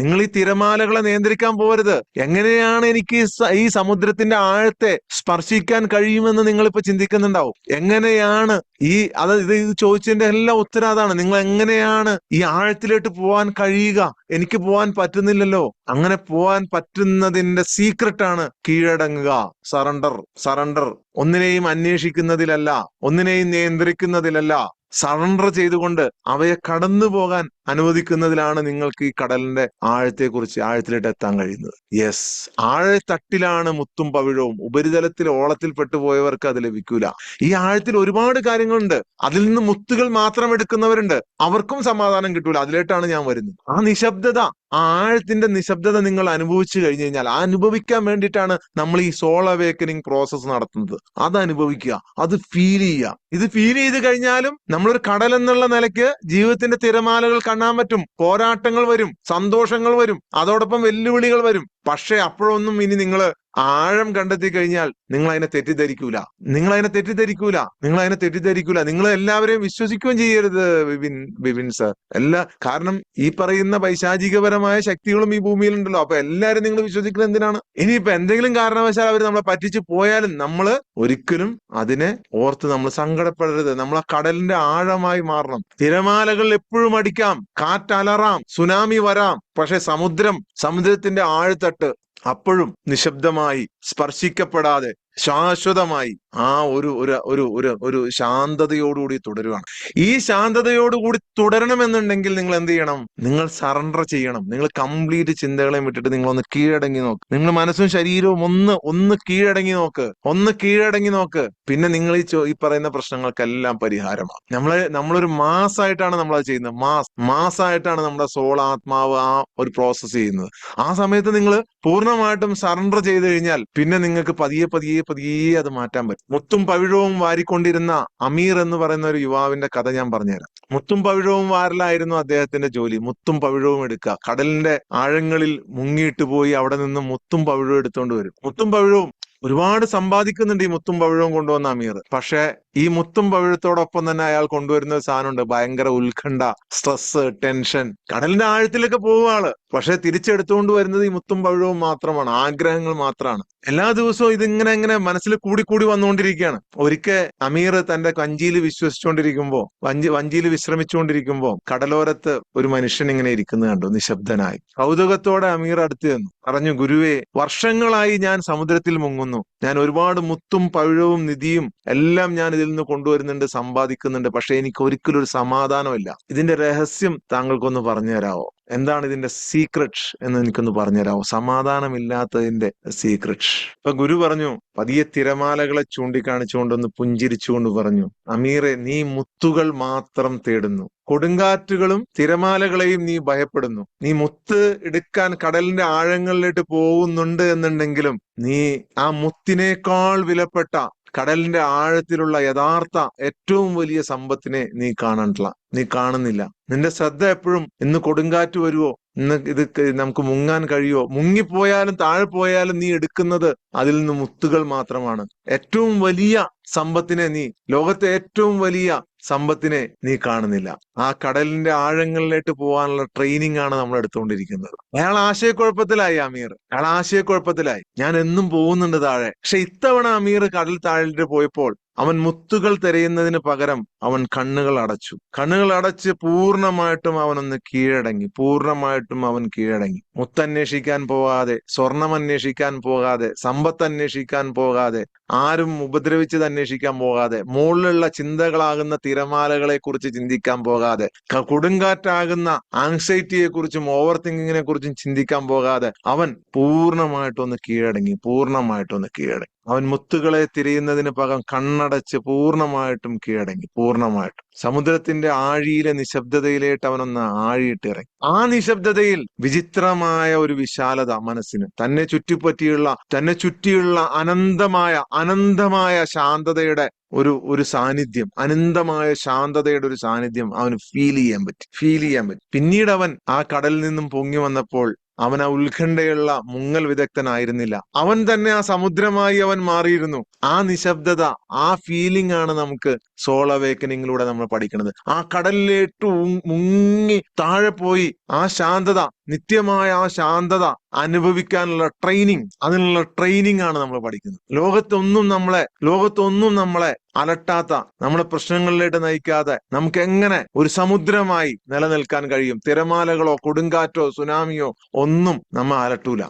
നിങ്ങൾ ഈ തിരമാലകളെ നിയന്ത്രിക്കാൻ പോകരുത്. എങ്ങനെയാണ് എനിക്ക് ഈ സമുദ്രത്തിന്റെ ആഴത്തെ സ്പർശിക്കാൻ കഴിയുമെന്ന് നിങ്ങളിപ്പോ ചിന്തിക്കുന്നുണ്ടാവും. എങ്ങനെയാണ് ഇത് ചോദിച്ചതിന്റെ എല്ലാം ഉത്തരം അതാണ്. നിങ്ങൾ എങ്ങനെയാണ് ഈ ആഴത്തിലേക്ക് പോവാൻ കഴിയുക? എനിക്ക് പോവാൻ പറ്റുന്നില്ലല്ലോ. അങ്ങനെ പോവാൻ പറ്റുന്നതിന്റെ സീക്രട്ടാണ് കീഴടങ്ങുക. സറണ്ടർ. ഒന്നിനെയും അന്വേഷിക്കുന്നതിലല്ല, ഒന്നിനെയും നിയന്ത്രിക്കുന്നതിലല്ല, സറണ്ടർ ചെയ്തുകൊണ്ട് അവയെ കടന്നു പോകാൻ അനുവദിക്കുന്നതിലാണ് നിങ്ങൾക്ക് ഈ കടലിന്റെ ആഴത്തിലേക്ക് എത്താൻ കഴിയുന്നത്. യെസ്, ആഴത്തട്ടിലാണ് മുത്തും പവിഴവും. ഉപരിതലത്തിൽ ഓളത്തിൽ പെട്ടുപോയവർക്ക് അത് ലഭിക്കൂല. ഈ ആഴത്തിൽ ഒരുപാട് കാര്യങ്ങളുണ്ട്. അതിൽ നിന്ന് മുത്തുകൾ മാത്രം എടുക്കുന്നവരുണ്ട്. അവർക്കും സമാധാനം കിട്ടൂല. അതിലേട്ടാണ് ഞാൻ വരുന്നത്. ആ നിശബ്ദത, ആ ആഴത്തിന്റെ നിശബ്ദത നിങ്ങൾ അനുഭവിച്ചു കഴിഞ്ഞു കഴിഞ്ഞാൽ, അനുഭവിക്കാൻ വേണ്ടിയിട്ടാണ് നമ്മൾ ഈ സോൾ അവേക്കനിങ് പ്രോസസ്സ് നടത്തുന്നത്. അത് അനുഭവിക്കുക, അത് ഫീൽ ചെയ്യുക. ഇത് ഫീൽ ചെയ്ത് കഴിഞ്ഞാലും നമ്മളൊരു കടൽ എന്നുള്ള നിലയ്ക്ക് ജീവിതത്തിന്റെ തിരമാലകൾ കാണാൻ പറ്റും. പോരാട്ടങ്ങൾ വരും, സന്തോഷങ്ങൾ വരും, അതോടൊപ്പം വെല്ലുവിളികൾ വരും. പക്ഷെ അപ്പോഴൊന്നും ഇനി നിങ്ങൾ ആഴം കണ്ടെത്തി കഴിഞ്ഞാൽ നിങ്ങൾ അതിനെ തെറ്റിദ്ധരിക്കൂല. നിങ്ങൾ എല്ലാവരെയും വിശ്വസിക്കുകയും ചെയ്യരുത് ബിബിൻ സർ. കാരണം ഈ പറയുന്ന പൈശാചികപരമായ ശക്തികളും ഈ ഭൂമിയിലുണ്ടല്ലോ. അപ്പൊ എല്ലാരും നിങ്ങൾ വിശ്വസിക്കുന്നത് എന്തിനാണ്? ഇനിയിപ്പോ എന്തെങ്കിലും കാരണവശാൽ അവർ നമ്മളെ പറ്റിച്ചു പോയാലും നമ്മൾ ഒരിക്കലും അതിനെ ഓർത്ത് നമ്മൾ സങ്കടപ്പെടരുത്. നമ്മൾ ആ കടലിന്റെ ആഴമായി മാറണം. തിരമാലകൾ എപ്പോഴും അടിക്കാം, കാറ്റലറാം, സുനാമി വരാം, പക്ഷെ സമുദ്രത്തിന്റെ ആഴ്ത്തട്ട് അപ്പോഴും നിശബ്ദമായി, സ്പർശിക്കപ്പെടാതെ ശാശ്വതമായി ആ ഒരു ഒരു ഒരു ഒരു ഒരു ശാന്തതയോടുകൂടി തുടരുകയാണ്. ഈ ശാന്തതയോടുകൂടി തുടരണമെന്നുണ്ടെങ്കിൽ നിങ്ങൾ എന്ത് ചെയ്യണം? നിങ്ങൾ സറണ്ടർ ചെയ്യണം. നിങ്ങൾ കംപ്ലീറ്റ് ചിന്തകളെയും വിട്ടിട്ട് നിങ്ങൾ ഒന്ന് കീഴടങ്ങി നോക്ക്. നിങ്ങൾ മനസ്സും ശരീരവും ഒന്ന് കീഴടങ്ങി നോക്ക്. പിന്നെ നിങ്ങൾ ഈ പറയുന്ന പ്രശ്നങ്ങൾക്കെല്ലാം പരിഹാരമാണ്. നമ്മളൊരു മാസമായിട്ടാണ് നമ്മളത് ചെയ്യുന്നത്. മാസമായിട്ടാണ് നമ്മുടെ സോൾ, ആത്മാവ് ആ ഒരു പ്രോസസ്സ് ചെയ്യുന്നത്. ആ സമയത്ത് നിങ്ങൾ പൂർണ്ണമായിട്ടും സറണ്ടർ ചെയ്ത് കഴിഞ്ഞാൽ പിന്നെ നിങ്ങൾക്ക് പതിയെ അത് മാറ്റാൻ പറ്റും. മുത്തും പവിഴവും വാരിക്കൊണ്ടിരുന്ന അമീർ എന്ന് പറയുന്ന ഒരു യുവാവിന്റെ കഥ ഞാൻ പറഞ്ഞുതരാം. മുത്തും പവിഴവും വാരലായിരുന്നു അദ്ദേഹത്തിന്റെ ജോലി. മുത്തും പവിഴവും എടുക്കുക, കടലിന്റെ ആഴങ്ങളിൽ മുങ്ങിയിട്ട് പോയി അവിടെ നിന്ന് മുത്തും പവിഴവും എടുത്തുകൊണ്ട് വരും. മുത്തും പവിഴവും ഒരുപാട് സമ്പാദിക്കുന്നുണ്ട് ഈ മുത്തും പവിഴവും കൊണ്ടുവന്ന അമീർ. പക്ഷെ ഈ മുത്തും പവിഴത്തോടൊപ്പം തന്നെ അയാൾ കൊണ്ടുവരുന്ന ഒരു സാധനമുണ്ട്, ഭയങ്കര ഉത്കണ്ഠ, സ്ട്രെസ്, ടെൻഷൻ. കടലിന്റെ ആഴത്തിലൊക്കെ പോവുകയാണ്, പക്ഷെ തിരിച്ചെടുത്തുകൊണ്ട് വരുന്നത് ഈ മുത്തും പവിഴവും മാത്രമാണ്, ആഗ്രഹങ്ങൾ മാത്രമാണ്. എല്ലാ ദിവസവും ഇതിങ്ങനെ മനസ്സിൽ കൂടി വന്നുകൊണ്ടിരിക്കുകയാണ്. ഒരിക്കൽ അമീർ തന്റെ വഞ്ചിയിൽ വഞ്ചിയിൽ വിശ്രമിച്ചുകൊണ്ടിരിക്കുമ്പോ കടലോരത്ത് ഒരു മനുഷ്യൻ ഇങ്ങനെ ഇരിക്കുന്നത് കണ്ടു, നിശബ്ദനായി. കൗതുകത്തോടെ അമീർ അടുത്ത് ചെന്നു, പറഞ്ഞു, ഗുരുവേ, വർഷങ്ങളായി ഞാൻ സമുദ്രത്തിൽ മുങ്ങുന്നു. ഞാൻ ഒരുപാട് മുത്തും പവിഴവും നിധിയും എല്ലാം ഞാൻ ഇതിൽ നിന്ന് കൊണ്ടുവരുന്നുണ്ട്, സമ്പാദിക്കുന്നുണ്ട്. പക്ഷെ എനിക്ക് ഒരിക്കലും ഒരു സമാധാനമില്ല. ഇതിന്റെ രഹസ്യം താങ്കൾക്കൊന്ന് പറഞ്ഞു തരാമോ? എന്താണ് ഇതിന്റെ സീക്രട്ട് എന്ന് എനിക്കൊന്ന് പറഞ്ഞുതരാമോ? സമാധാനമില്ലാത്തതിന്റെ സീക്രട്ട്. ഇപ്പൊ ഗുരു പറഞ്ഞു, പതിയെ തിരമാലകളെ ചൂണ്ടിക്കാണിച്ചുകൊണ്ടൊന്ന് പുഞ്ചിരിച്ചുകൊണ്ട് പറഞ്ഞു, അമീറെ, നീ മുത്തുകൾ മാത്രം തേടുന്നു. കൊടുങ്കാറ്റുകളും തിരമാലകളെയും നീ ഭയപ്പെടുന്നു. നീ മുത്ത് എടുക്കാൻ കടലിന്റെ ആഴങ്ങളിലേക്ക് പോകുന്നുണ്ട് എന്നുണ്ടെങ്കിലും നീ ആ മുത്തിനേക്കാൾ വിലപ്പെട്ട കടലിന്റെ ആഴത്തിലുള്ള യഥാർത്ഥ ഏറ്റവും വലിയ സമ്പത്തിനെ നീ കാണുന്നില്ല. നിന്റെ ശ്രദ്ധ എപ്പോഴും ഇന്ന് കൊടുങ്കാറ്റ് വരുവോ, ഇന്ന് നമുക്ക് മുങ്ങാൻ കഴിയുമോ, മുങ്ങിപ്പോയാലും താഴെ പോയാലും നീ എടുക്കുന്നത് അതിൽ നിന്ന് മുത്തുകൾ മാത്രമാണ്. ഏറ്റവും വലിയ സമ്പത്തിനെ ലോകത്തെ ഏറ്റവും വലിയ സമ്പത്തിനെ നീ കാണുന്നില്ല. ആ കടലിന്റെ ആഴങ്ങളിലേക്ക് പോകാനുള്ള ട്രെയിനിങ് ആണ് നമ്മൾ എടുത്തുകൊണ്ടിരിക്കുന്നത്. അയാൾ ആശയക്കുഴപ്പത്തിലായി. ഞാൻ എന്നും പോകുന്നുണ്ട് താഴെ. പക്ഷെ ഇത്തവണ അമീർ കടൽ താഴിട്ട് പോയപ്പോൾ അവൻ മുത്തുകൾ തിരയുന്നതിന് പകരം അവൻ കണ്ണുകൾ അടച്ച് പൂർണ്ണമായിട്ടും അവൻ കീഴടങ്ങി. മുത്തന്വേഷിക്കാൻ പോകാതെ, സ്വർണം അന്വേഷിക്കാൻ പോകാതെ, സമ്പത്ത് അന്വേഷിക്കാൻ പോകാതെ, ആരും ഉപദ്രവിച്ചത് അന്വേഷിക്കാൻ പോകാതെ, മുകളിലുള്ള ചിന്തകളാകുന്ന തിരമാലകളെ കുറിച്ച് ചിന്തിക്കാൻ പോകാതെ, കൊടുങ്കാറ്റാകുന്ന ആങ്സൈറ്റിയെ കുറിച്ചും ഓവർ തിങ്കിങ്ങിനെ കുറിച്ചും ചിന്തിക്കാൻ പോകാതെ അവൻ പൂർണ്ണമായിട്ടൊന്ന് കീഴടങ്ങി. അവൻ മുത്തുകളെ തിരയുന്നതിന് പകരം കണ്ണടച്ച് പൂർണ്ണമായിട്ടും കീഴടങ്ങി. സമുദ്രത്തിന്റെ ആഴിയിലെ നിശബ്ദതയിലേക്ക് അവനൊന്ന് ആഴിയിട്ട് ഇറങ്ങി. ആ നിശബ്ദതയിൽ വിചിത്രമായ ഒരു വിശാലത മനസ്സിന്, തന്നെ ചുറ്റിയുള്ള അനന്തമായ ശാന്തതയുടെ ഒരു സാന്നിധ്യം, അനന്തമായ ശാന്തതയുടെ ഒരു സാന്നിധ്യം അവന് ഫീൽ ചെയ്യാൻ പറ്റി. പിന്നീട് അവൻ ആ കടലിൽ നിന്നും പൊങ്ങി വന്നപ്പോൾ അവൻ ആ ഉത്കണ്ഠയുള്ള മുങ്ങൽ വിദഗ്ധനായിരുന്നില്ല. അവൻ തന്നെ ആ സമുദ്രമായി അവൻ മാറിയിരുന്നു. ആ നിശബ്ദത, ആ ഫീലിംഗ് ആണ് നമുക്ക് സോൾ അവേക്കനിങ്ങിലൂടെ നമ്മൾ പഠിക്കുന്നത്. ആ കടലിലേക്ക് മുങ്ങി താഴെ പോയി ആ ശാന്തത, നിത്യമായ ആ ശാന്തത അനുഭവിക്കാനുള്ള അതിനുള്ള ട്രെയിനിങ് ആണ് നമ്മൾ പഠിക്കുന്നത്. ലോകത്തൊന്നും നമ്മളെ അലട്ടാത്ത, നമ്മളെ പ്രശ്നങ്ങളിലേക്ക് നയിക്കാതെ നമുക്ക് എങ്ങനെ ഒരു സമുദ്രമായി നിലനിൽക്കാൻ കഴിയും? തിരമാലകളോ കൊടുങ്കാറ്റോ സുനാമിയോ ഒന്നും നമ്മെ അലട്ടൂല.